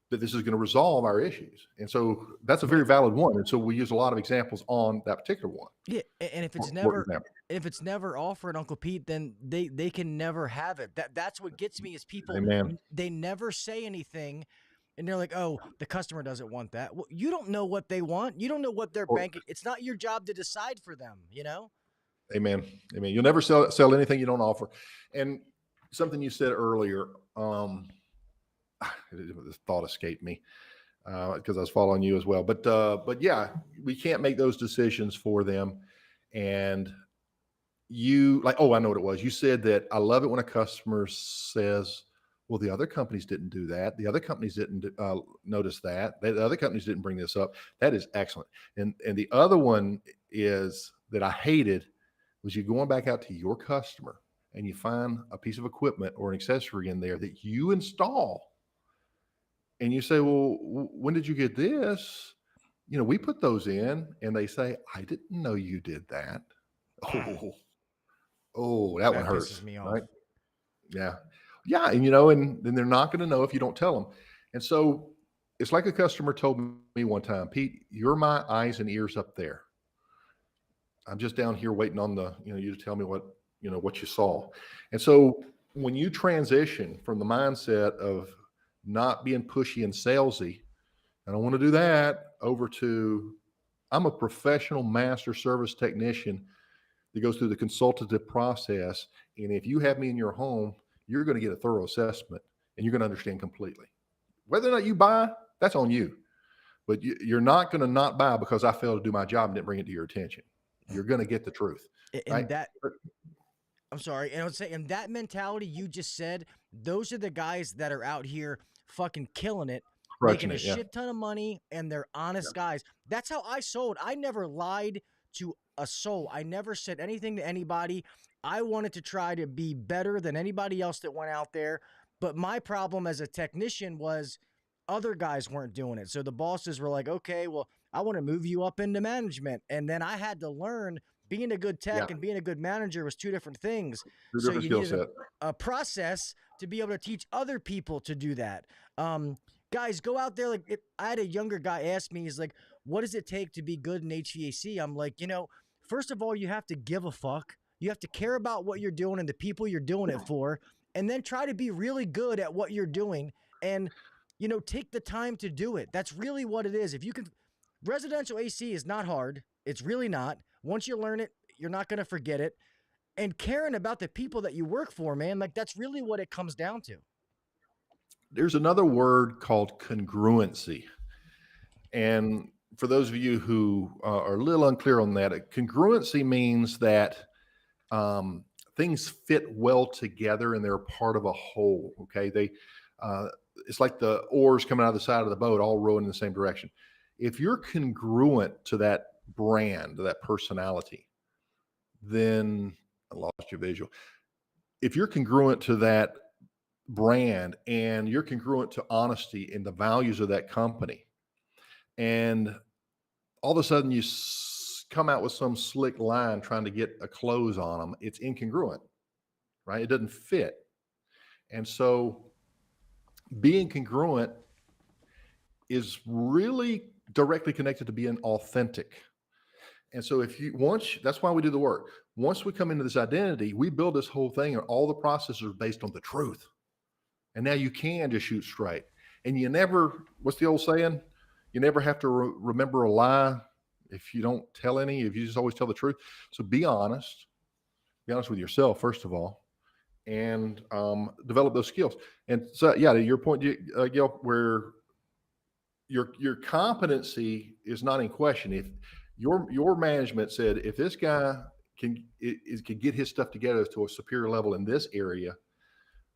that this is going to resolve our issues. And so that's a very valid one. And so we use a lot of examples on that particular one. Yeah, and if it's never offered, Uncle Pete, then they can never have it. That's what gets me is people, Amen. They never say anything, and they're like, oh, the customer doesn't want that. Well, you don't know what they want. You don't know what they're banking. It's not your job to decide for them, Amen. Amen. You'll never sell anything you don't offer. And something you said earlier, this thought escaped me because I was following you as well. But yeah, we can't make those decisions for them. And you I know what it was. You said that I love it when a customer says, well, the other companies didn't do that. The other companies didn't notice that. The other companies didn't bring this up. That is excellent. And the other one is that I hated was you going back out to your customer and you find a piece of equipment or an accessory in there that you install. And you say, well, when did you get this? We put those in, and they say, I didn't know you did that. Oh, that one hurts. Pisses me off. Right? Yeah. Yeah. And, and then they're not going to know if you don't tell them. And so it's like a customer told me one time, Pete, you're my eyes and ears up there. I'm just down here waiting on you to tell me what you saw. And so when you transition from the mindset of not being pushy and salesy. I don't want to do that, over to I'm a professional master service technician that goes through the consultative process. And if you have me in your home, you're going to get a thorough assessment and you're going to understand completely. Whether or not you buy, that's on you. But you're not going to not buy because I failed to do my job and didn't bring it to your attention. You're going to get the truth. And right? that, I'm sorry, and I would say, and that mentality you just said, those are the guys that are out here fucking killing it, Crushing making a it, yeah. shit ton of money, and they're honest guys. That's how I sold. I never lied to a soul. I never said anything to anybody. I wanted to try to be better than anybody else that went out there. But my problem as a technician was other guys weren't doing it. So the bosses were like, okay, well, I want to move you up into management. And then I had to learn being a good tech and being a good manager was two different things. So you needed a process to be able to teach other people to do that. Guys, go out there. Like, I had a younger guy ask me, he's like, what does it take to be good in HVAC? I'm like, first of all, you have to give a fuck. You have to care about what you're doing and the people you're doing it for, and then try to be really good at what you're doing and, take the time to do it. That's really what it is. If you can, residential AC is not hard. It's really not. Once you learn it, you're not going to forget it. And caring about the people that you work for, man, like that's really what it comes down to. There's another word called congruency. And for those of you who are a little unclear on that, congruency means that things fit well together and they're part of a whole. Okay. It's like the oars coming out of the side of the boat, all rowing in the same direction. If you're congruent to that brand, to that personality, then I lost your visual. If you're congruent to that brand and you're congruent to honesty and the values of that company, and all of a sudden you come out with some slick line trying to get a close on them, it's incongruent, right? It doesn't fit. And so being congruent is really directly connected to being authentic. And so that's why we do the work. Once we come into this identity, we build this whole thing and all the processes are based on the truth. And now you can just shoot straight. And you never, what's the old saying? You never have to remember a lie if you don't tell any, if you just always tell the truth. So be honest with yourself, first of all, and develop those skills. And so, yeah, to your point, Gil, where your competency is not in question. If your management said, if this guy can get his stuff together to a superior level in this area,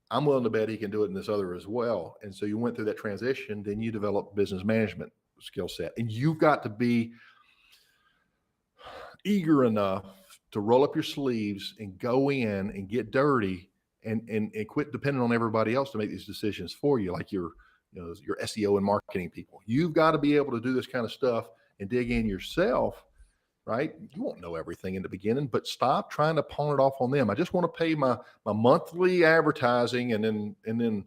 I'm willing to bet he can do it in this other as well. And so you went through that transition, then you develop business management skill set, and you've got to be eager enough to roll up your sleeves and go in and get dirty and quit depending on everybody else to make these decisions for you, like your SEO and marketing people. You've got to be able to do this kind of stuff and dig in yourself, right? You won't know everything in the beginning, but stop trying to pawn it off on them. I just want to pay my monthly advertising and then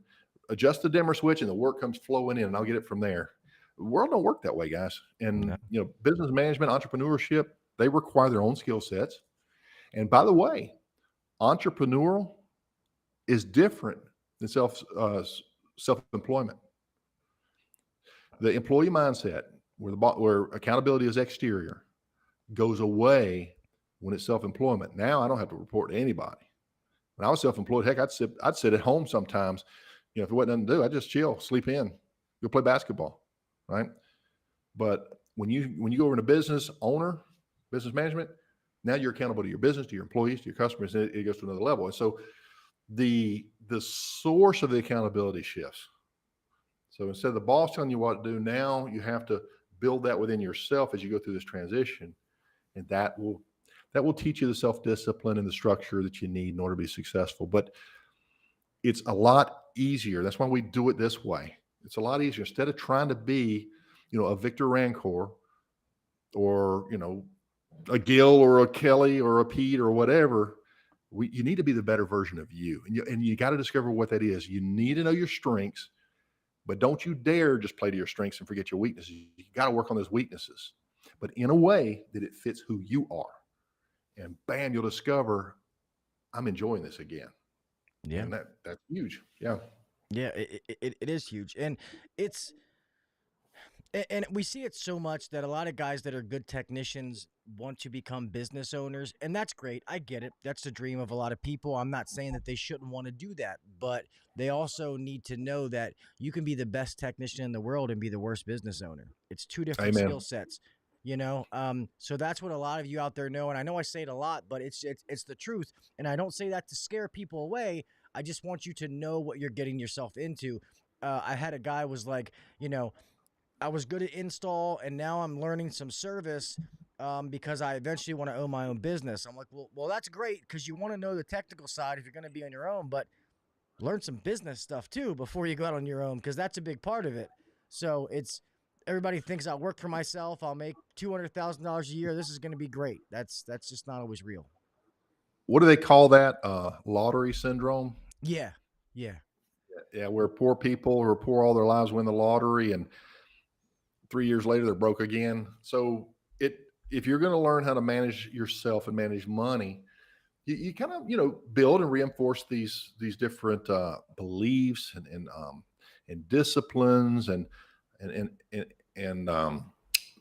adjust the dimmer switch and the work comes flowing in and I'll get it from there. The world don't work that way, guys. And business management, entrepreneurship, they require their own skill sets. And by the way, entrepreneurial is different than self-employment. The employee mindset, where accountability is exterior, goes away when it's self-employment. Now I don't have to report to anybody. When I was self-employed, heck, I'd sit at home sometimes. If there wasn't nothing to do, I'd just chill, sleep in, go play basketball, right? But when you go over to business management, now you're accountable to your business, to your employees, to your customers, and it goes to another level. And so the source of the accountability shifts. So instead of the boss telling you what to do, now you have to build that within yourself as you go through this transition. And that will teach you the self-discipline and the structure that you need in order to be successful. But it's a lot easier. That's why we do it this way. It's a lot easier. Instead of trying to be, a Victor Rancor or, a Gil or a Kelly or a Pete or whatever, you need to be the better version of you. And you got to discover what that is. You need to know your strengths, but don't you dare just play to your strengths and forget your weaknesses. You got to work on those weaknesses, but in a way that it fits who you are. And bam, you'll discover I'm enjoying this again. Yeah. And that's huge. Yeah. Yeah, it is huge. And it's, and we see it so much that a lot of guys that are good technicians want to become business owners, and that's great. I get it. That's the dream of a lot of people. I'm not saying that they shouldn't want to do that, but they also need to know that you can be the best technician in the world and be the worst business owner. It's two different skill Amen. sets, you know. So that's what a lot of you out there know, and I know I say it a lot, but it's the truth, and I don't say that to scare people away. I just want you to know what you're getting yourself into. I had a guy was like, you know, I was good at install, and now I'm learning some service because I eventually want to own my own business. I'm like, well, that's great because you want to know the technical side if you're going to be on your own, but learn some business stuff too before you go out on your own because that's a big part of it. So it's everybody thinks I'll work for myself, I'll make $200,000 a year. This is going to be great. That's just not always real. What do they call that? Lottery syndrome. Yeah, yeah, Yeah, where poor people who are poor all their lives win the lottery, and 3 years later they're broke again. So if you're going to learn how to manage yourself and manage money, you kind of build and reinforce these different beliefs and disciplines and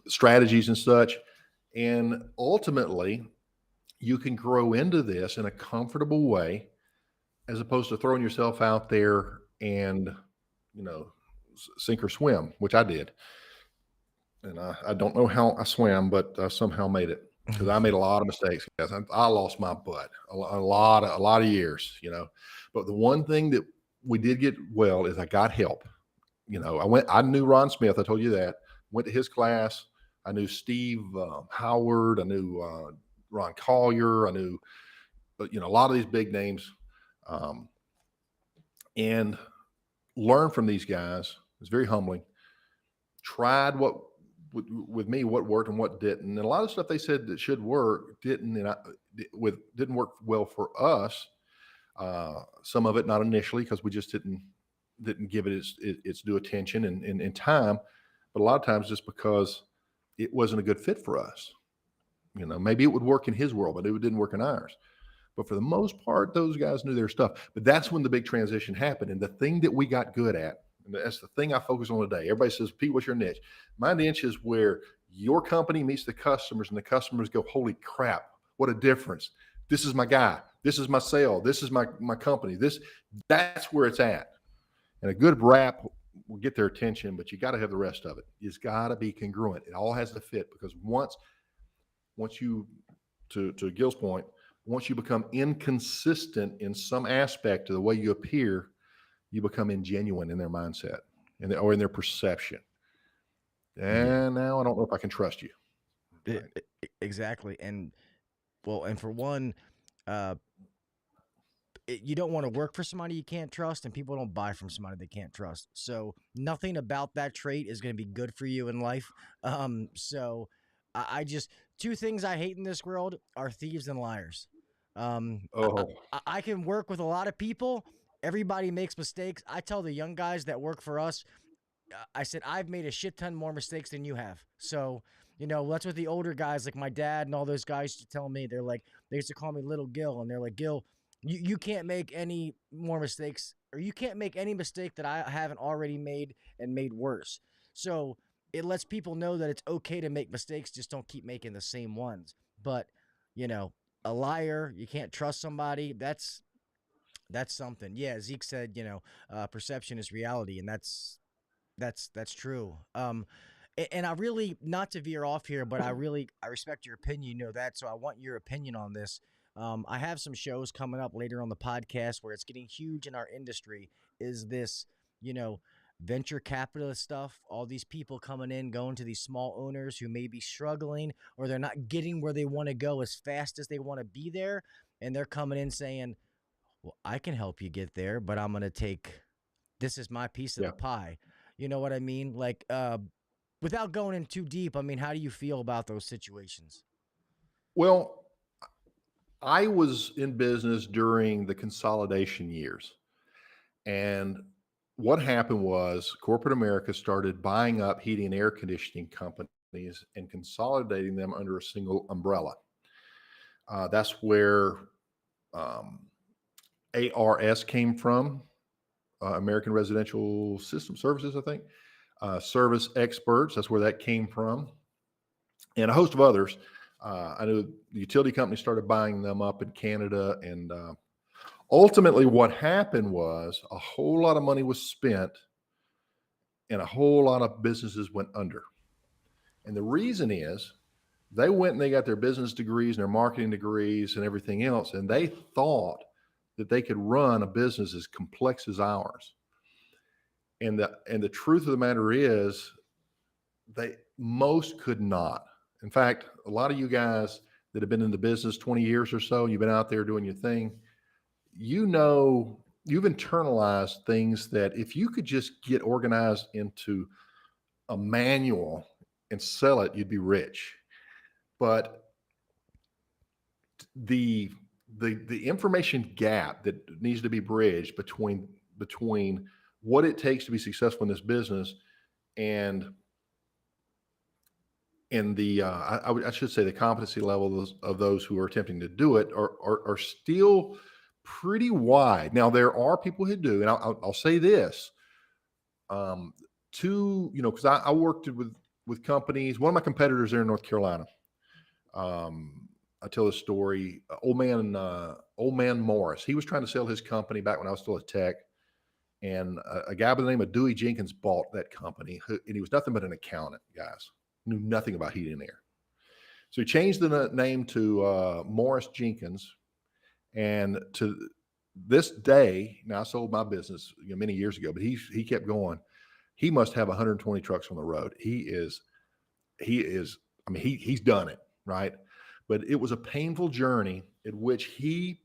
strategies and such, and ultimately you can grow into this in a comfortable way as opposed to throwing yourself out there and you know sink or swim, which I did. And I don't know how I swam, but I somehow made it because I made a lot of mistakes, guys. I lost my butt a lot of years, But the one thing that we did get well is I got help. I knew Ron Smith. I told you that. Went to his class. I knew Steve Howard. I knew Ron Collier. I knew, a lot of these big names, and learned from these guys. It was very humbling. Tried what with me what worked and what didn't, and a lot of stuff they said that should work didn't, and didn't work well for us. Some of it not initially because we just didn't give it its due attention and time, but a lot of times just because it wasn't a good fit for us. Maybe it would work in his world, but it didn't work in ours. But for the most part, those guys knew their stuff. But that's when the big transition happened. And the thing that we got good at, and that's the thing I focus on today. Everybody says, Pete, what's your niche? My niche is where your company meets the customers and the customers go, holy crap, what a difference. This is my guy. This is my sale. This is my company. That's where it's at. And a good rap will get their attention, but you got to have the rest of it. It's got to be congruent. It all has to fit, because once you, to Gil's point, once you become inconsistent in some aspect of the way you appear, you become ingenuine in their mindset or in their perception. And now I don't know if I can trust you. Right. Exactly. And for one, you don't want to work for somebody you can't trust, and people don't buy from somebody they can't trust. So nothing about that trait is going to be good for you in life. So I just, two things I hate in this world are thieves and liars. I can work with a lot of people. Everybody makes mistakes. I tell the young guys that work for us, I said, I've made a shit ton more mistakes than you have. So, that's what the older guys, like my dad and all those guys, used to tell me. They're like, they used to call me Little Gil, and they're like, Gil, you can't make any more mistakes, or you can't make any mistake that I haven't already made and made worse. So it lets people know that it's okay to make mistakes. Just don't keep making the same ones. But, a liar, you can't trust somebody. That's something. Yeah. Zeke said, perception is reality. And that's true. And I really, not to veer off here, but I respect your opinion. You know that. So I want your opinion on this. I have some shows coming up later on the podcast where it's getting huge in our industry. Is this, venture capitalist stuff, all these people coming in, going to these small owners who may be struggling, or they're not getting where they want to go as fast as they want to be there. And they're coming in saying, well, I can help you get there, but I'm going to take, this is my piece of the pie. You know what I mean? Like, without going in too deep, I mean, how do you feel about those situations? Well, I was in business during the consolidation years. And what happened was corporate America started buying up heating and air conditioning companies and consolidating them under a single umbrella. That's where ARS came from, American Residential System Services, I think, Service Experts. That's where that came from, and a host of others. I know the utility company started buying them up in Canada, and ultimately, what happened was a whole lot of money was spent, and a whole lot of businesses went under. And the reason is they went and they got their business degrees and their marketing degrees and everything else, and they thought that they could run a business as complex as ours. And the truth of the matter is, most could not. In fact, a lot of you guys that have been in the business 20 years or so, you've been out there doing your thing, you've internalized things that if you could just get organized into a manual and sell it, you'd be rich. But the information gap that needs to be bridged between what it takes to be successful in this business and I should say the competency level of those who are attempting to do it are still pretty wide. Now there are people who do, and I'll say this, because I worked with companies. One of my competitors there in North Carolina, I tell this story. Old man Morris. He was trying to sell his company back when I was still a tech, and a guy by the name of Dewey Jenkins bought that company, and he was nothing but an accountant, guys. Knew nothing about heating and air. So he changed the name to Morris Jenkins, and to this day, now I sold my business many years ago, but he kept going. He must have 120 trucks on the road. He's done it, right? But it was a painful journey in which he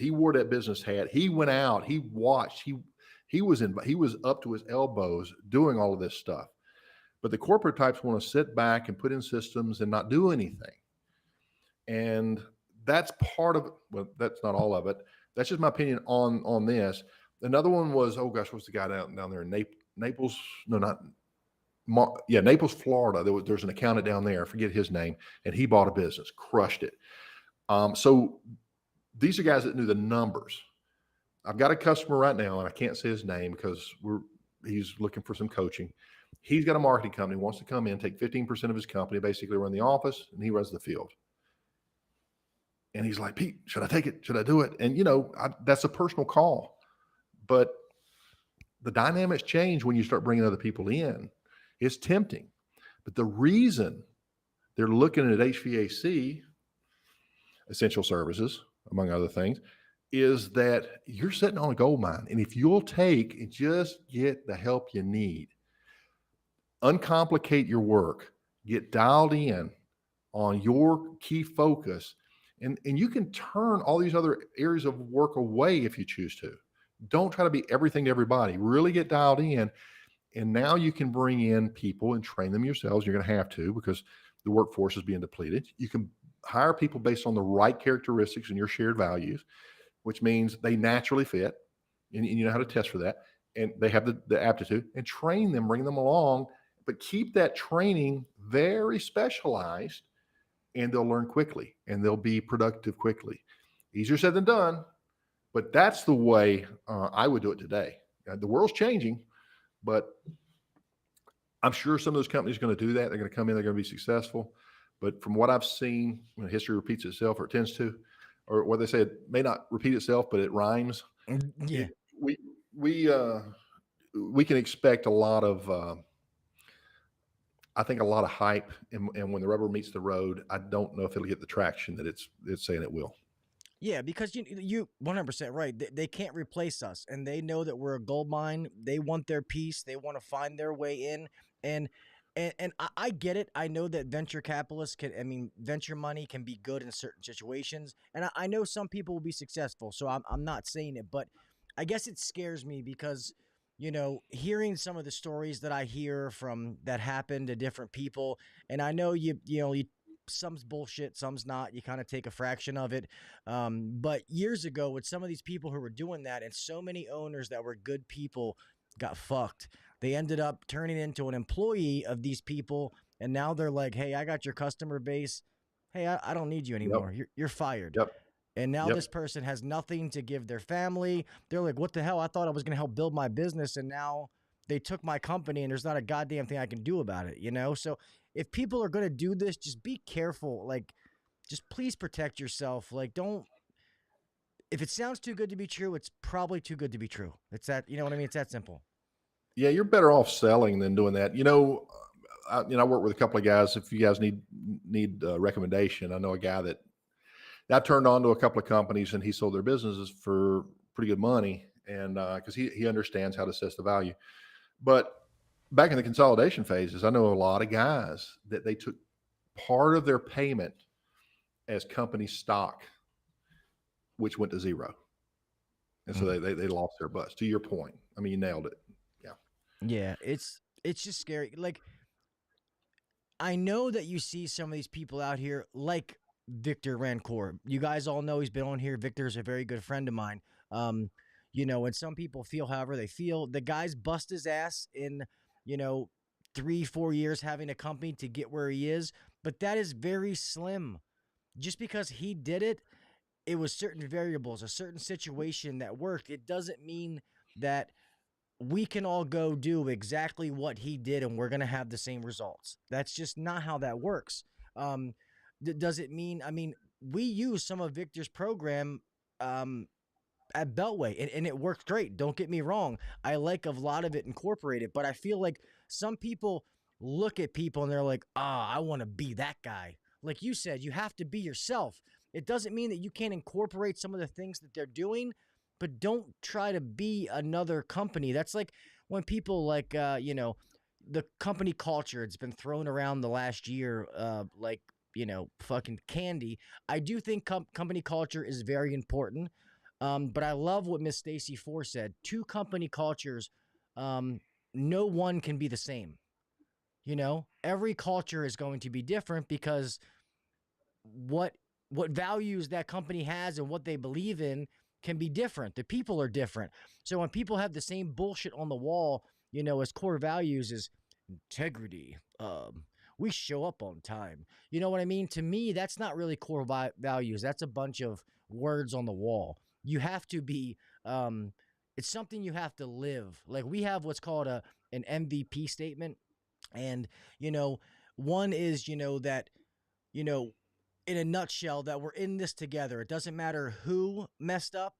wore that business hat. He went out, he watched, he was up to his elbows doing all of this stuff. But the corporate types want to sit back and put in systems and not do anything. And that's part of it. Well, that's not all of it. That's just my opinion on this. Another one was, oh gosh, what's the guy down there in Naples? No, Naples, Florida. There's an accountant down there. I forget his name. And he bought a business, crushed it. So these are guys that knew the numbers. I've got a customer right now, and I can't say his name because he's looking for some coaching. He's got a marketing company, wants to come in, take 15% of his company, basically run the office, and he runs the field. And he's like, Pete, should I take it? Should I do it? And, that's a personal call. But the dynamics change when you start bringing other people in. It's tempting. But the reason they're looking at HVAC, essential services, among other things, is that you're sitting on a gold mine. And if you'll take and just get the help you need, uncomplicate your work, get dialed in on your key focus, and you can turn all these other areas of work away if you choose to. Don't try to be everything to everybody. Really get dialed in, and now you can bring in people and train them yourselves. You're going to have to, because the workforce is being depleted. You can hire people based on the right characteristics and your shared values, which means they naturally fit, and you know how to test for that, and they have the aptitude, and train them, bring them along. But keep that training very specialized, and they'll learn quickly and they'll be productive quickly. Easier said than done, but that's the way I would do it today. The world's changing, but I'm sure some of those companies are going to do that. They're going to come in, they're going to be successful. But from what I've seen, when history repeats itself, or it tends to, or what they say, it may not repeat itself, but it rhymes. Yeah. We can expect a lot of, I think a lot of hype, and when the rubber meets the road, I don't know if it'll get the traction that it's saying it will. Yeah, because you 100% right. They can't replace us, and they know that we're a gold mine. They want their piece. They want to find their way in, and I get it. I know that venture capitalists venture money can be good in certain situations, and I know some people will be successful. So I'm not saying it, but I guess it scares me because, hearing some of the stories that I hear from that happen to different people, and I know you some's bullshit, some's not. You kind of take a fraction of it. But years ago, with some of these people who were doing that, and so many owners that were good people got fucked. They ended up turning into an employee of these people, and now they're like, hey, I got your customer base. Hey, I don't need you anymore. Yep. You're fired. Yep. And now Yep. this person has nothing to give their family. They're like, what the hell? I thought I was going to help build my business. And now they took my company and there's not a goddamn thing I can do about it, you know? So if people are going to do this, just be careful. Like, just please protect yourself. Like, don't, if it sounds too good to be true, it's probably too good to be true. It's that, you know what I mean? It's that simple. Yeah, you're better off selling than doing that. I work with a couple of guys. If you guys need a recommendation, I know a guy that I turned on to a couple of companies, and he sold their businesses for pretty good money, and because he understands how to assess the value. But back in the consolidation phases, I know a lot of guys that they took part of their payment as company stock, which went to zero, and so they lost their butts. To your point, I mean, you nailed it. Yeah, it's just scary. Like, I know that you see some of these people out here like Victor Rancourt. You guys all know he's been on here. Victor is a very good friend of mine. You know, and some people feel however they feel. The guy's bust his ass in, you know, 3-4 years having a company to get where he is, but that is very slim. Just because he did it, it was certain variables, a certain situation that worked. It doesn't mean that we can all go do exactly what he did and we're going to have the same results. That's just not how that works. Does it mean, I mean, we use some of Victor's program at Beltway and it worked great. Don't get me wrong. I like a lot of it incorporated, but I feel like some people look at people and they're like, I want to be that guy. Like you said, you have to be yourself. It doesn't mean that you can't incorporate some of the things that they're doing, but don't try to be another company. That's like when people like, you know, the company culture, it's been thrown around the last year, like, you know, fucking candy. I do think company culture is very important. But I love what Miss Stacy Ford said. Two company cultures, no one can be the same. You know, every culture is going to be different because what values that company has and what they believe in can be different. The people are different. So when people have the same bullshit on the wall, you know, as core values is integrity, we show up on time. You know what I mean? To me, that's not really core values. That's a bunch of words on the wall. You have to be, it's something you have to live. Like we have what's called an MVP statement. And, you know, one is, you know, that, you know, in a nutshell, that we're in this together. It doesn't matter who messed up.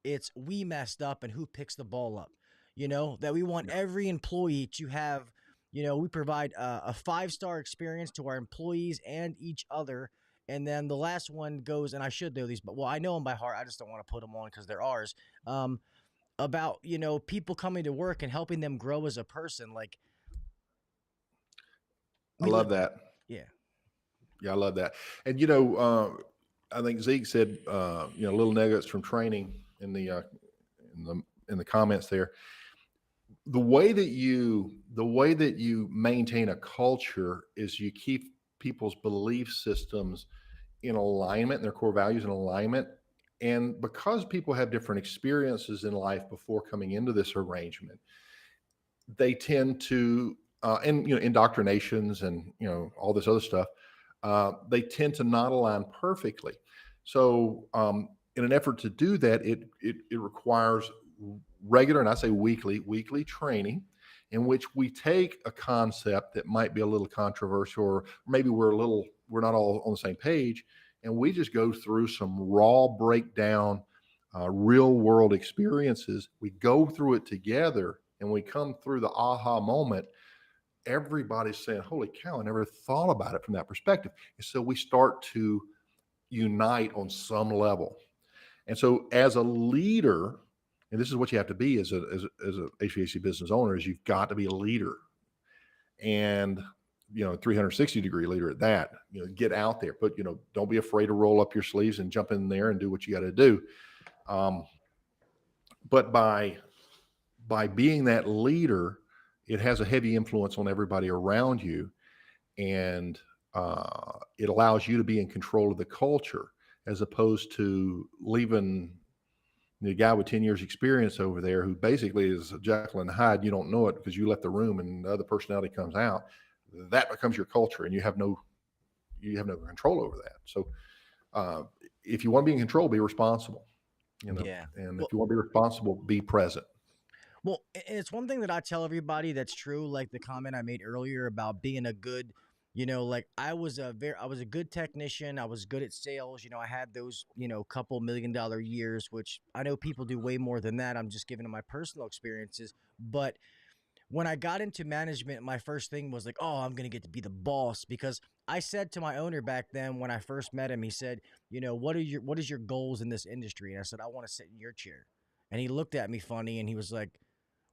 It's we messed up and who picks the ball up. You know, that we want every employee to have, you know, we provide a 5-star experience to our employees and each other. And then the last one goes, and I should know these, but well, I know them by heart. I just don't want to put them on because they're ours. About, you know, people coming to work and helping them grow as a person. Like, I love that. Yeah. Yeah, I love that. And I think Zeke said, little nuggets from training in the comments there. The way that you maintain a culture is you keep people's belief systems in alignment, and their core values in alignment. And because people have different experiences in life before coming into this arrangement, they tend to, and indoctrinations and all this other stuff, they tend to not align perfectly. So in an effort to do that, it requires regular, and I say weekly training, in which we take a concept that might be a little controversial, or maybe we're not all on the same page, and we just go through some raw breakdown, real world experiences. We go through it together, and we come through the aha moment. Everybody's saying, holy cow, I never thought about it from that perspective. And so we start to unite on some level. And so as a leader, and this is what you have to be as a HVAC business owner, is you've got to be a leader, and 360 degree leader at that. Get out there, but don't be afraid to roll up your sleeves and jump in there and do what you got to do. But by being that leader, it has a heavy influence on everybody around you, and it allows you to be in control of the culture, as opposed to leaving the guy with 10 years experience over there, who basically is Jekyll and Hyde. You don't know it because you left the room and the other personality comes out. That becomes your culture, and you have no control over that. So if you want to be in control, be responsible, Yeah. and if Well, you want to be responsible, be present. well, and it's one thing that I tell everybody that's true, like the comment I made earlier about being a good, like I was a good technician. I was good at sales. I had those, couple $1 million years, which I know people do way more than that. I'm just giving them my personal experiences. But when I got into management, my first thing was like, oh, I'm going to get to be the boss, because I said to my owner back then when I first met him, he said, what is your goals in this industry? And I said, I want to sit in your chair. And he looked at me funny and he was like,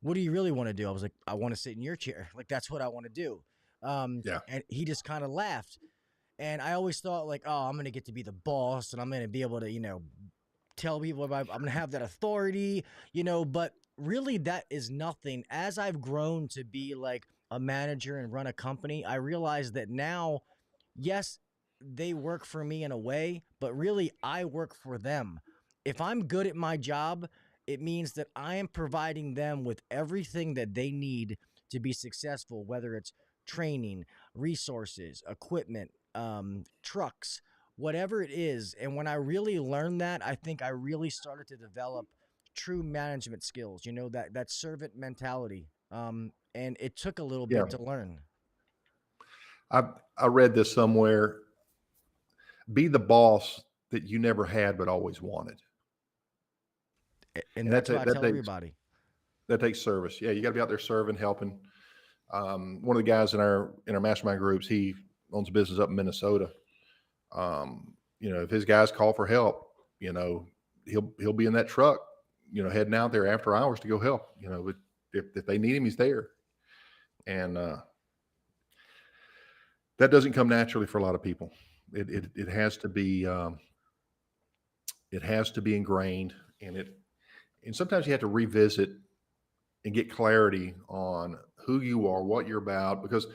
what do you really want to do? I was like, I want to sit in your chair. Like, that's what I want to do. Yeah. And he just kind of laughed. And I always thought like, oh, I'm going to get to be the boss and I'm going to be able to, tell people about, I'm going to have that authority, but really that is nothing. As I've grown to be like a manager and run a company, I realize that now, yes, they work for me in a way, but really I work for them. If I'm good at my job, it means that I am providing them with everything that they need to be successful, whether it's training, resources, equipment, trucks, whatever it is. And when I really learned that, I think I really started to develop true management skills, that servant mentality. And it took a little Yeah. bit to learn. I read this somewhere. Be the boss that you never had but always wanted. And And that's what I that tell takes everybody. that takes service. Yeah, you got to be out there serving, helping. One of the guys in our mastermind groups, he owns a business up in Minnesota. If his guys call for help, he'll be in that truck, heading out there after hours to go help. But if they need him, he's there. And that doesn't come naturally for a lot of people. It has to be ingrained, and sometimes you have to revisit and get clarity on who you are, what you're about. Because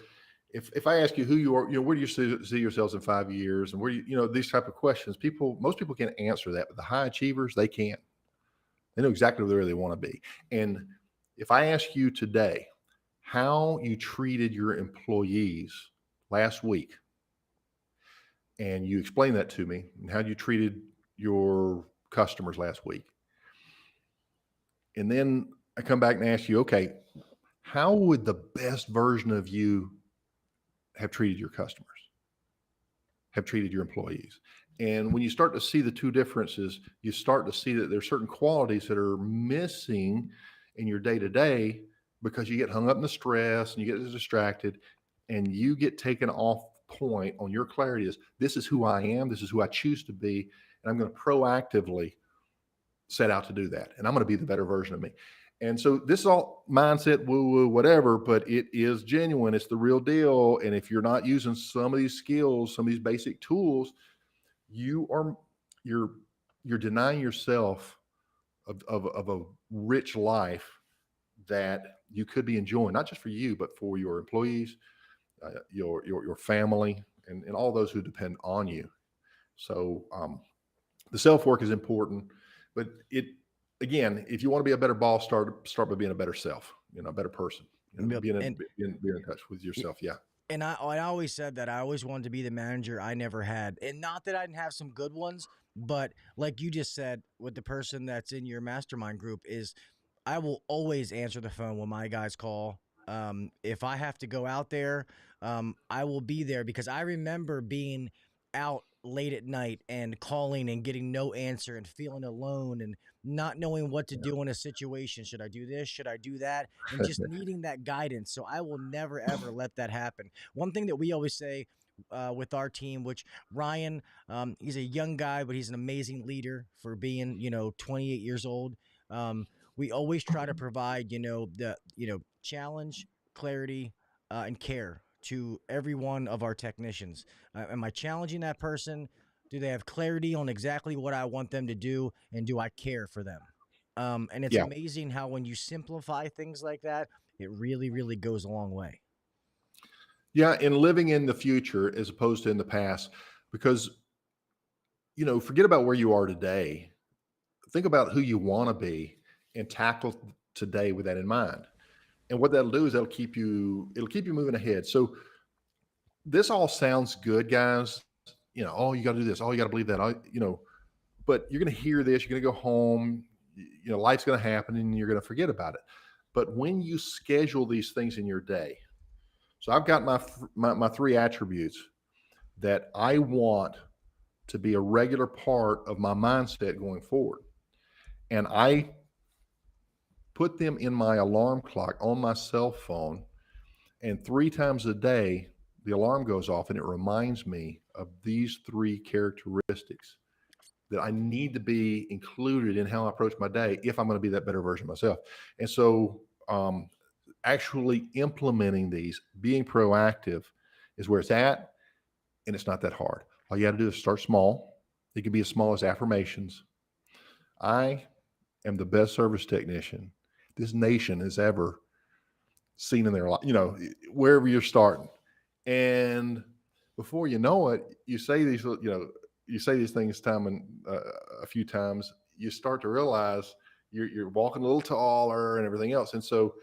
if I ask you who you are, where do you see yourselves in 5 years, and where these type of questions, most people can't answer that, but the high achievers, they can. They know exactly where they want to be. And if I ask you today how you treated your employees last week, and you explain that to me, and how you treated your customers last week, and then I come back and ask you, okay, how would the best version of you have treated your customers, have treated your employees? And when you start to see the two differences, you start to see that there's certain qualities that are missing in your day to day, because you get hung up in the stress and you get distracted and you get taken off point on your clarity is, this is who I am, this is who I choose to be, and I'm going to proactively set out to do that, and I'm going to be the better version of me. And so this is all mindset, woo-woo, whatever, but it is genuine. It's the real deal. And if you're not using some of these skills, some of these basic tools, you're denying yourself of a rich life that you could be enjoying, not just for you, but for your employees, your family, and all those who depend on you. So the self-work is important, but again, if you want to be a better boss, start by being a better self, a better person, being in touch with yourself. Yeah. And I always said that I always wanted to be the manager I never had. And not that I didn't have some good ones, but like you just said with the person that's in your mastermind group, is I will always answer the phone when my guys call. If I have to go out there, I will be there, because I remember being out late at night and calling and getting no answer and feeling alone and not knowing what to do in a situation. Should I do this? Should I do that? And just needing that guidance. So I will never, ever let that happen. One thing that we always say with our team, which Ryan, he's a young guy, but he's an amazing leader for being, 28 years old. We always try to provide, challenge, clarity, and care to every one of our technicians. Am I challenging that person? Do they have clarity on exactly what I want them to do? And do I care for them? And it's amazing how when you simplify things like that, it really, really goes a long way. Yeah. And living in the future as opposed to in the past, because, forget about where you are today. Think about who you want to be and tackle today with that in mind. And what that'll do is it'll keep you moving ahead. So this all sounds good, guys. Oh, you got to do this. Oh, you got to believe that. but you're going to hear this, you're going to go home, life's going to happen and you're going to forget about it. But when you schedule these things in your day, so I've got my three attributes that I want to be a regular part of my mindset going forward. And I put them in my alarm clock on my cell phone. And 3 times a day, the alarm goes off and it reminds me of these 3 characteristics that I need to be included in how I approach my day if I'm going to be that better version of myself. And so actually implementing these, being proactive is where it's at. And it's not that hard. All you got to do is start small. It can be as small as affirmations. I am the best service technician this nation has ever seen in their life, wherever you're starting. And before you know it, you say these things a few times, you start to realize you're walking a little taller and everything else. And so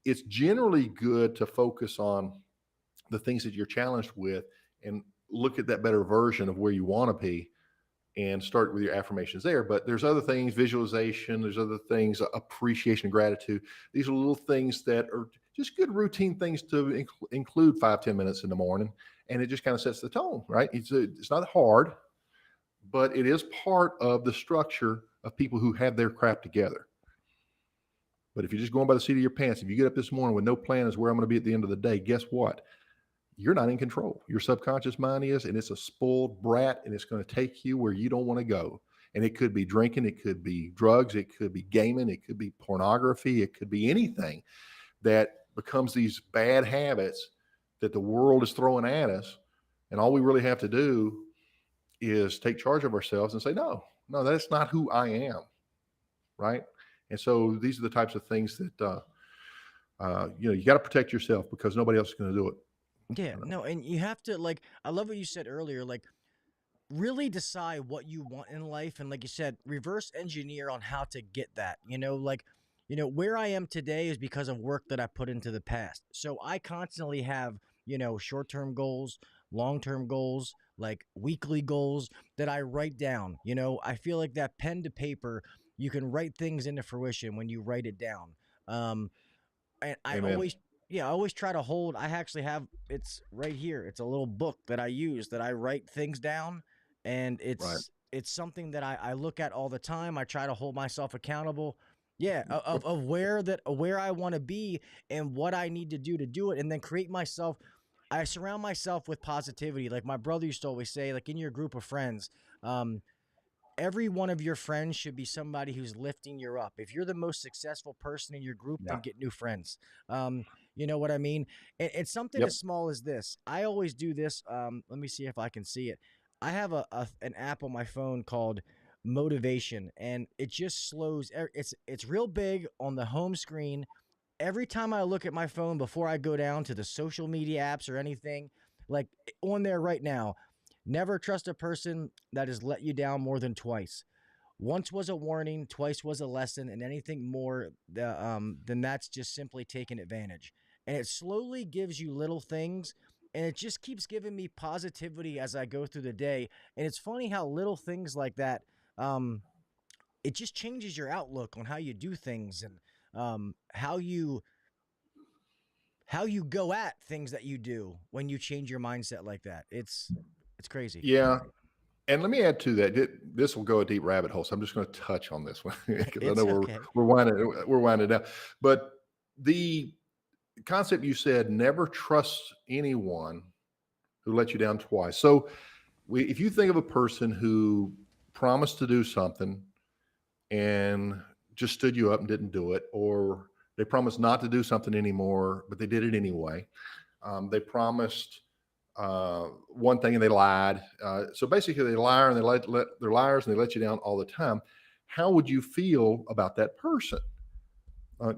it's generally good to focus on the things that you're challenged with and look at that better version of where you want to be and start with your affirmations there. But there's other things, visualization, there's other things, appreciation, gratitude. These are little things that are just good routine things to include 5-10 minutes in the morning. And it just kind of sets the tone, right? It's not hard, but it is part of the structure of people who have their crap together. But if you're just going by the seat of your pants, if you get up this morning with no plan as where I'm going to be at the end of the day, guess what? You're not in control. Your subconscious mind is, and it's a spoiled brat, and it's going to take you where you don't want to go. And it could be drinking, it could be drugs, it could be gaming, it could be pornography, it could be anything that becomes these bad habits that the world is throwing at us. And all we really have to do is take charge of ourselves and say, no, that's not who I am. Right. And so these are the types of things that, you got to protect yourself because nobody else is going to do it. Yeah, no, and you have to, I love what you said earlier, really decide what you want in life. And like you said, reverse engineer on how to get that, where I am today is because of work that I put into the past. So I constantly have, short-term goals, long-term goals, weekly goals that I write down. I feel like that pen to paper, you can write things into fruition when you write it down. And I always try to hold, I actually have, it's right here. It's a little book that I use that I write things down, and it's something that I look at all the time. I try to hold myself accountable. Yeah. Of where I want to be and what I need to do it. And then I surround myself with positivity. Like my brother used to always say, in your group of friends, every one of your friends should be somebody who's lifting you up. If you're the most successful person in your group, then get new friends. You know what I mean? It's something as small as this. I always do this. Let me see if I can see it. I have an app on my phone called Motivation, and it just slows. It's real big on the home screen. Every time I look at my phone before I go down to the social media apps or anything, on there right now, never trust a person that has let you down more than twice. Once was a warning, twice was a lesson, and anything more than that's just simply taking advantage. And it slowly gives you little things, and it just keeps giving me positivity as I go through the day. And it's funny how little things like that, it just changes your outlook on how you do things and how you go at things that you do when you change your mindset like that. It's crazy. Yeah. And let me add to that. This will go a deep rabbit hole, so I'm just going to touch on this one because I know we're winding down. But the concept you said, never trust anyone who let you down twice. So if you think of a person who promised to do something and just stood you up and didn't do it, or they promised not to do something anymore, but they did it anyway. They promised one thing and they lied. So basically they lie and they're liars and they let you down all the time. How would you feel about that person?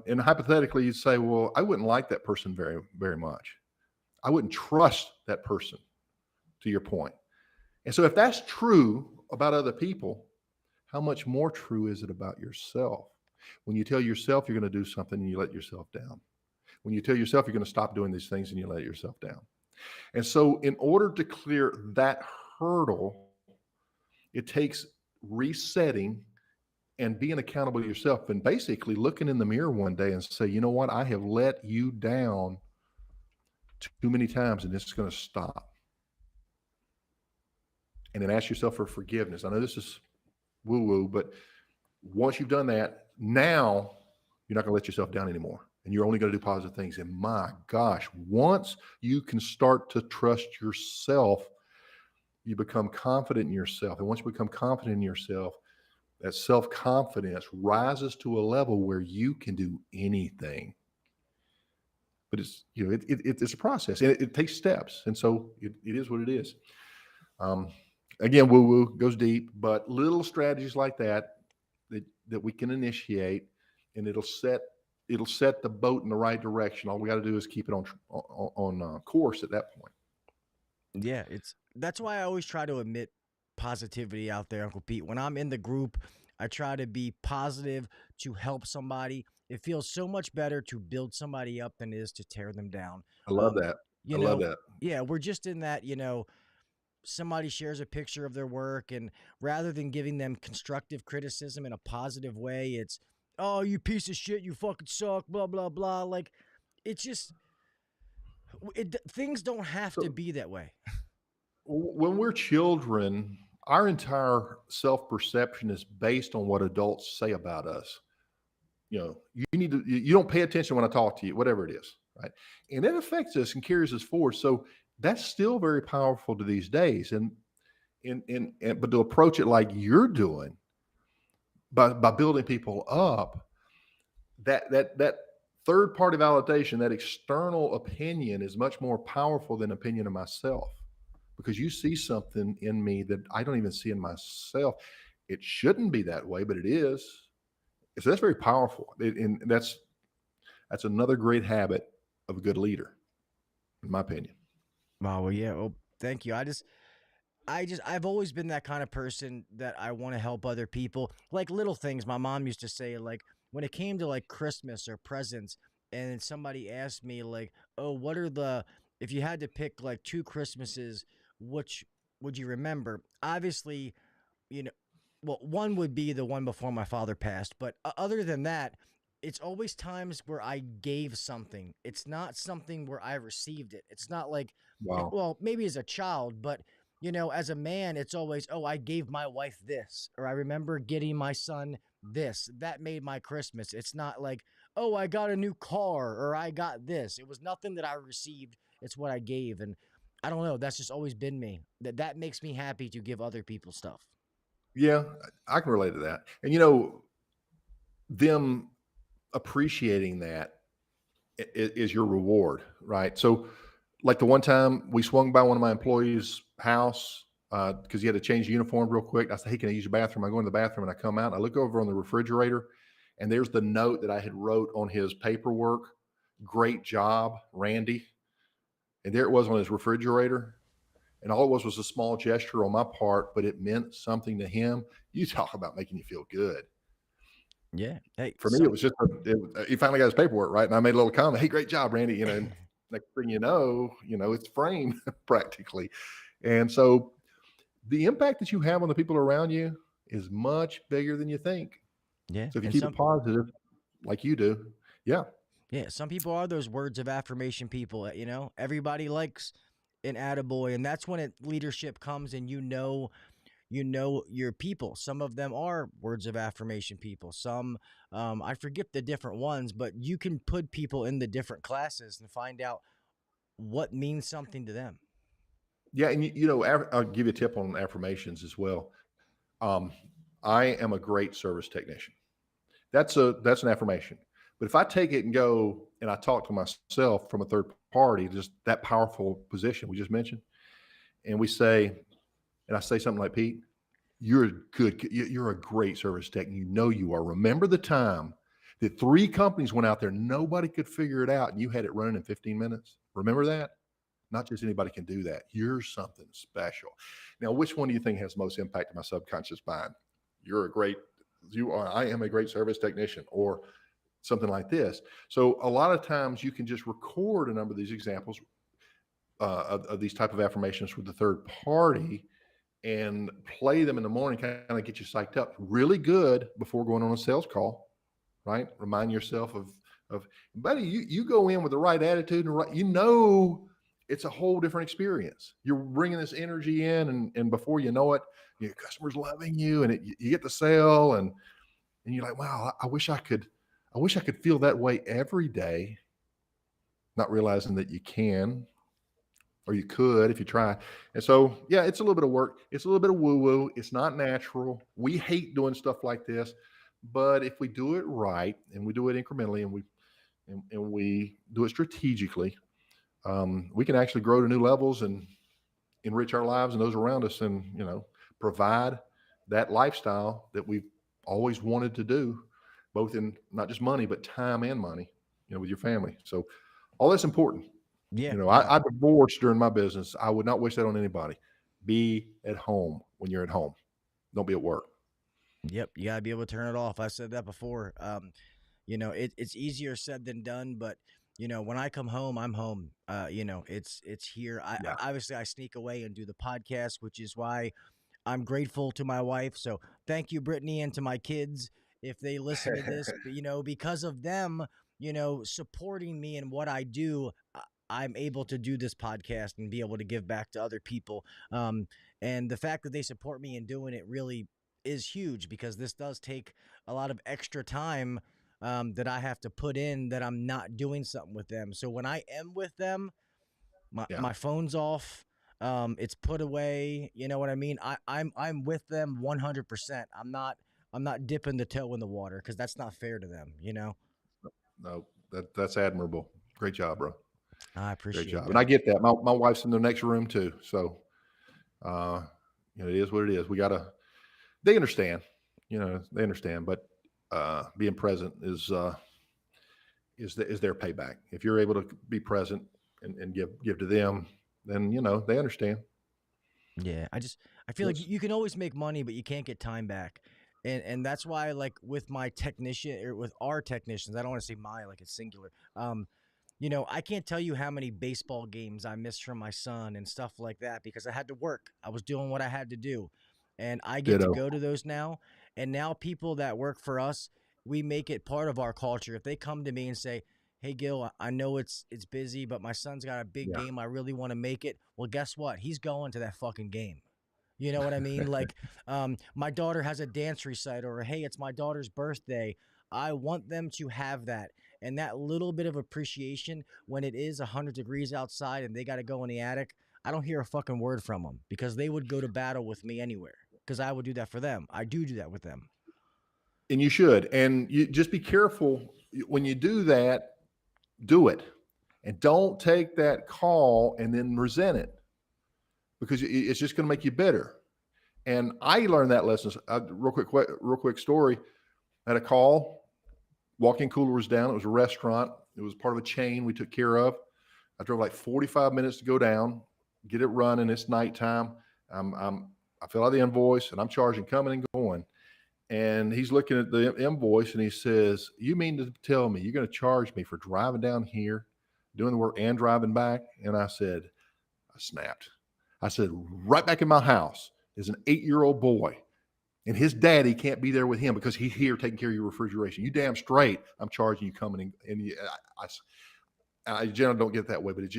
And hypothetically you'd say, well, I wouldn't like that person very, very much. I wouldn't trust that person, to your point. And so if that's true about other people, how much more true is it about yourself? When you tell yourself you're going to do something and you let yourself down. When you tell yourself you're going to stop doing these things and you let yourself down. And so in order to clear that hurdle, it takes resetting and being accountable to yourself, and basically looking in the mirror one day and say, you know what, I have let you down too many times, and this is going to stop. And then ask yourself for forgiveness. I know this is woo-woo, but once you've done that, now you're not going to let yourself down anymore. And you're only going to do positive things. And my gosh, once you can start to trust yourself, you become confident in yourself. And once you become confident in yourself, that self-confidence rises to a level where you can do anything. But it's, you know, it's a process, and it takes steps. And so it is what it is. Again, woo-woo goes deep, but little strategies like that we can initiate, and it'll set the boat in the right direction. All we got to do is keep it on course at that point. Yeah, that's why I always try to admit positivity out there, Uncle Pete. When I'm in the group, I try to be positive to help somebody. It feels so much better to build somebody up than it is to tear them down. I love that. I love that. Yeah, we're just in that, somebody shares a picture of their work, and rather than giving them constructive criticism in a positive way, it's, oh, you piece of shit, you fucking suck, blah, blah, blah. Like, it's just, things don't have to be that way. When we're children, our entire self-perception is based on what adults say about us. You don't pay attention when I talk to you, whatever it is, right? And it affects us and carries us forward. So that's still very powerful to these days. But to approach it like you're doing, by building people up, that third party validation, that external opinion, is much more powerful than opinion of myself, because you see something in me that I don't even see in myself. It shouldn't be that way, but it is. So that's very powerful. And that's another great habit of a good leader, in my opinion. Well, yeah. Oh, thank you. I've always been that kind of person that I want to help other people. Like little things. My mom used to say, like, when it came to like Christmas or presents, and somebody asked me like, oh, if you had to pick like 2 Christmases, which would you remember? Obviously, well, one would be the one before my father passed. But other than that, it's always times where I gave something. It's not something where I received it. It's not like, Wow. well, maybe as a child, but as a man, it's always, oh, I gave my wife this, or I remember getting my son this. That made my Christmas. It's not like, oh, I got a new car, or I got this. It was nothing that I received. It's what I gave. And I don't know. That's just always been me. That makes me happy to give other people stuff. Yeah, I can relate to that. And them appreciating that is your reward, right? So like the one time we swung by one of my employees' house because he had to change uniform real quick. I said, hey, can I use your bathroom? I go in the bathroom and I come out and I look over on the refrigerator, and there's the note that I had wrote on his paperwork. Great job, Randy. And there it was on his refrigerator. And all it was a small gesture on my part, but it meant something to him. You talk about making you feel good. Yeah. Hey, for me, it was just he finally got his paperwork right, and I made a little comment. Hey, great job, Randy. Next thing you know, it's framed practically. And so the impact that you have on the people around you is much bigger than you think. Yeah. So if you keep it positive, like you do, yeah. Yeah. Some people are those words of affirmation people. Everybody likes an attaboy, and that's when leadership comes, and your people. Some of them are words of affirmation people. Some, I forget the different ones, but you can put people in the different classes and find out what means something to them. Yeah. And I'll give you a tip on affirmations as well. I am a great service technician. That's an affirmation. But if I take it and go and I talk to myself from a third party, just that powerful position we just mentioned, and I say something like, Pete, you're a great service tech. You are. Remember the time that 3 companies went out there, nobody could figure it out, and you had it running in 15 minutes? Remember that? Not just anybody can do that. You're something special. Now, which one do you think has the most impact on my subconscious mind? I am a great service technician, or something like this. So a lot of times you can just record a number of these examples of these type of affirmations with the third party, and play them in the morning, kind of get you psyched up. Really good before going on a sales call, right? Remind yourself of buddy, you go in with the right attitude and it's a whole different experience. You're bringing this energy in, and before you know it, your customer's loving you, and you get the sale, and you're like, wow, I wish I could feel that way every day. Not realizing that you can, or you could if you try. And so, yeah, it's a little bit of work. It's a little bit of woo woo. It's not natural. We hate doing stuff like this, but if we do it right and we do it incrementally and we do it strategically, we can actually grow to new levels and enrich our lives and those around us, and provide that lifestyle that we've always wanted to do, both in not just money but time and money, with your family. So all that's important. Yeah. I divorced during my business. I would not wish that on anybody. Be at home when you're at home. Don't be at work. Yep. You gotta be able to turn it off. I said that before. It's easier said than done, but when I come home, I'm home. It's here. Yeah. Obviously I sneak away and do the podcast, which is why I'm grateful to my wife. So thank you, Brittany, and to my kids if they listen to this. But, because of them, supporting me in what I do, I'm able to do this podcast and be able to give back to other people. And the fact that they support me in doing it really is huge, because this does take a lot of extra time that I have to put in that I'm not doing something with them. So when I am with them, my phone's off. It's put away. You know what I mean? I'm with them 100%. I'm not dipping the toe in the water, because that's not fair to them. No, that's admirable. Great job, bro. I appreciate Great job. that. And I get that. My wife's in the next room too. So, it is what it is. They understand, they understand, but, being present is their payback. If you're able to be present and give to them, then, they understand. Yeah, I feel like you can always make money, but you can't get time back. And that's why, like, with my technician, or with our technicians, I don't want to say my, like, it's singular. I can't tell you how many baseball games I missed from my son and stuff like that, because I had to work. I was doing what I had to do. And I get to go to those now. And now people that work for us, we make it part of our culture. If they come to me and say, hey, Gil, I know it's busy, but my son's got a big game. I really want to make it. Well, guess what? He's going to that fucking game. You know what I mean? Like, my daughter has a dance recital, or, hey, it's my daughter's birthday. I want them to have that. And that little bit of appreciation when it is 100 degrees outside and they got to go in the attic, I don't hear a fucking word from them, because they would go to battle with me anywhere, because I would do that for them. I do that with them. And you should. And you just be careful when you do that. Do it, and don't take that call and then resent it, because it's just going to make you bitter. And I learned that lesson. Real quick story. I had a call. Walk-in cooler was down. It was a restaurant. It was part of a chain we took care of. I drove like 45 minutes to go down, get it running. It's nighttime. I fill out the invoice, and I'm charging coming and going. And he's looking at the invoice, and he says, you mean to tell me you're going to charge me for driving down here, doing the work, and driving back? And I snapped. I said, right back in my house is an 8-year-old boy, and his daddy can't be there with him because he's here taking care of your refrigeration. You damn straight I'm charging you coming in. And I generally don't get that way, but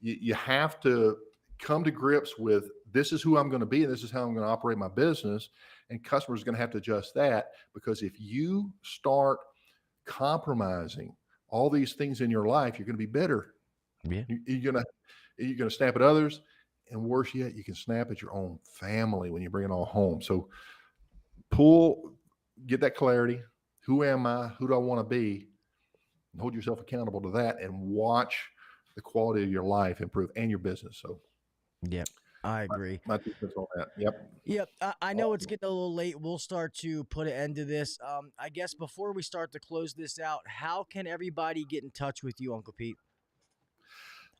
you have to come to grips with, this is who I'm going to be, and this is how I'm going to operate my business. And customers are going to have to adjust that, because if you start compromising all these things in your life, you're going to be bitter. Yeah. You're going to snap at others, and worse yet, you can snap at your own family when you bring it all home. So get that clarity. Who am I? Who do I want to be? And hold yourself accountable to that, and watch the quality of your life improve and your business. So, yeah. I agree. My 2 cents on that. Yep. I know it's getting a little late. We'll start to put an end to this. I guess before we start to close this out, how can everybody get in touch with you, Uncle Pete?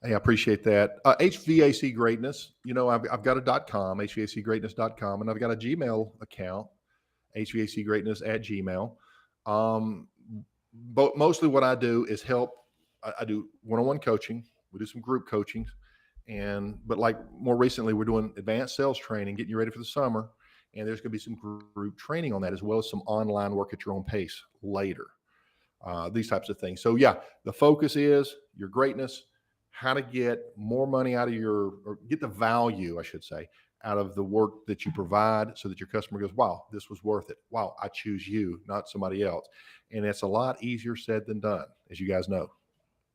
Hey, I appreciate that. HVAC Greatness. I've got a .com, HVACGreatness.com, and I've got a Gmail account, HVACGreatness@gmail. But mostly what I do is help. I do one-on-one coaching. We do some group coaching. But like more recently, we're doing advanced sales training, getting you ready for the summer. And there's going to be some group training on that, as well as some online work at your own pace later. These types of things. So yeah, the focus is your greatness, how to get more money out of or get the value, I should say, out of the work that you provide, so that your customer goes, wow, this was worth it. Wow, I choose you, not somebody else. And it's a lot easier said than done, as you guys know.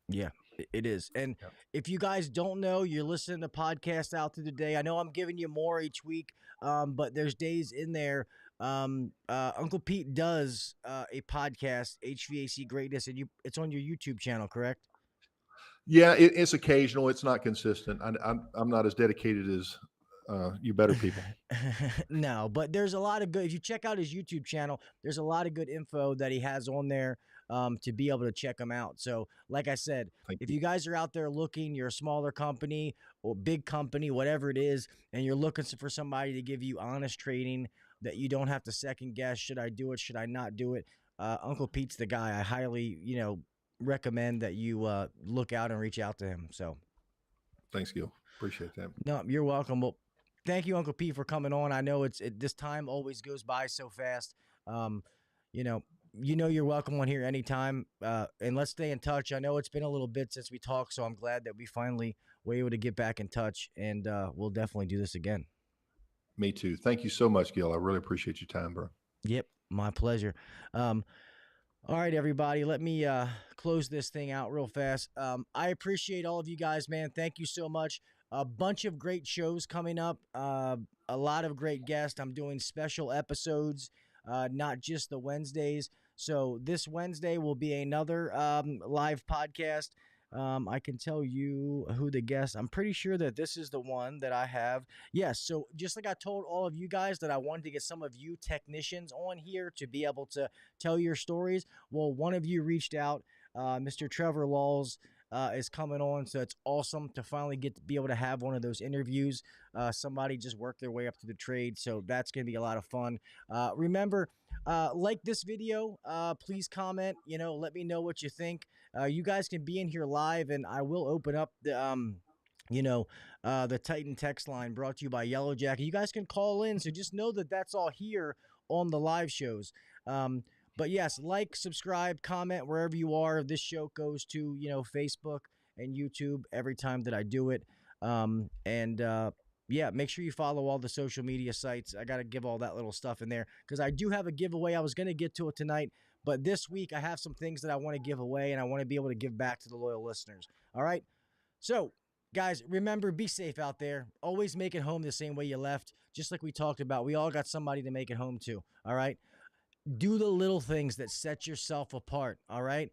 Yeah, it is. And Yeah. if you guys don't know, you're listening to podcasts out through the day. I know I'm giving you more each week, but there's days in there. Uncle Pete does a podcast, HVAC Greatness, and it's on your YouTube channel, correct? Yeah, it's occasional. It's not consistent. I'm not as dedicated as you better people. No, but there's a lot of good. If you check out his YouTube channel, there's a lot of good info that he has on there to be able to check him out. So, like I said, if you guys are out there looking, you're a smaller company or big company, whatever it is, and you're looking for somebody to give you honest training that you don't have to second guess, should I do it, should I not do it? Uncle Pete's the guy. I highly, recommend that you look out and reach out to him. So, Thanks, Gil. Appreciate that. no, you're welcome. Well, thank you, Uncle Pete, for coming on. I know this time always goes by so fast. You know, you're welcome on here anytime. And let's stay in touch. I know it's been a little bit since we talked, so I'm glad that we finally were able to get back in touch. And we'll definitely do this again. Me too. Thank you so much, Gil. I really appreciate your time, bro. Yep, my pleasure. All right, everybody, let me close this thing out real fast. I appreciate all of you guys, man. Thank you so much. A bunch of great shows coming up, a lot of great guests. I'm doing special episodes, not just the Wednesdays. So this Wednesday will be another live podcast. I can tell you who the guest. I'm pretty sure that this is the one that I have. Yes, so just like I told all of you guys that I wanted to get some of you technicians on here to be able to tell your stories. Well, one of you reached out, Mr. Trevor Laws. Is coming on, so it's awesome to finally be able to have one of those interviews. Somebody just worked their way up to the trade, so that's going to be a lot of fun. Remember, like this video, please comment. Let me know what you think. You guys can be in here live, and I will open up the the Titan text line brought to you by Yellow Jacket. You guys can call in, so just know that that's all here on the live shows. But yes, like, subscribe, comment wherever you are. This show goes to, Facebook and YouTube every time that I do it. Yeah, make sure you follow all the social media sites. I got to give all that little stuff in there because I do have a giveaway. I was going to get to it tonight, but this week I have some things that I want to give away, and I want to be able to give back to the loyal listeners. All right? So, guys, remember, be safe out there. Always make it home the same way you left. Just like we talked about, we all got somebody to make it home to. All right? Do the little things that set yourself apart, all right?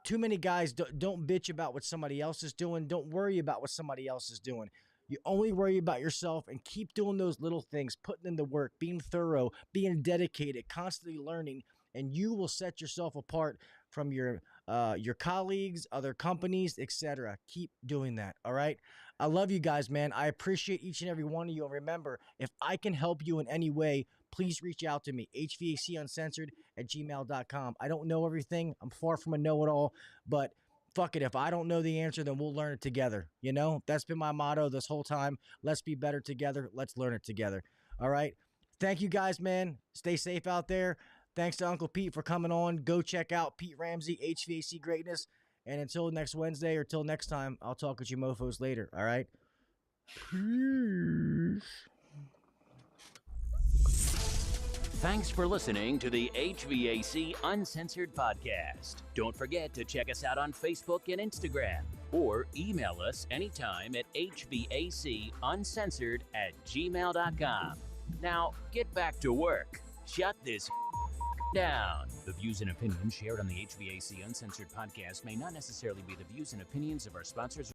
Too many guys don't bitch about what somebody else is doing. Don't worry about what somebody else is doing. You only worry about yourself and keep doing those little things, putting in the work, being thorough, being dedicated, constantly learning, and you will set yourself apart from your colleagues, other companies, etc. Keep doing that, all right? I love you guys, man. I appreciate each and every one of you. And remember, if I can help you in any way, please reach out to me, HVACuncensored@gmail.com. I don't know everything. I'm far from a know-it-all, but fuck it. If I don't know the answer, then we'll learn it together. That's been my motto this whole time. Let's be better together. Let's learn it together. All right. Thank you guys, man. Stay safe out there. Thanks to Uncle Pete for coming on. Go check out Pete Ramsey, HVAC Greatness. And until next Wednesday or till next time, I'll talk with you mofos later. All right. Peace. Thanks for listening to the HVAC Uncensored podcast. Don't forget to check us out on Facebook and Instagram, or email us anytime at hvacuncensored@gmail.com. Now, get back to work. Shut this down. The views and opinions shared on the HVAC Uncensored podcast may not necessarily be the views and opinions of our sponsors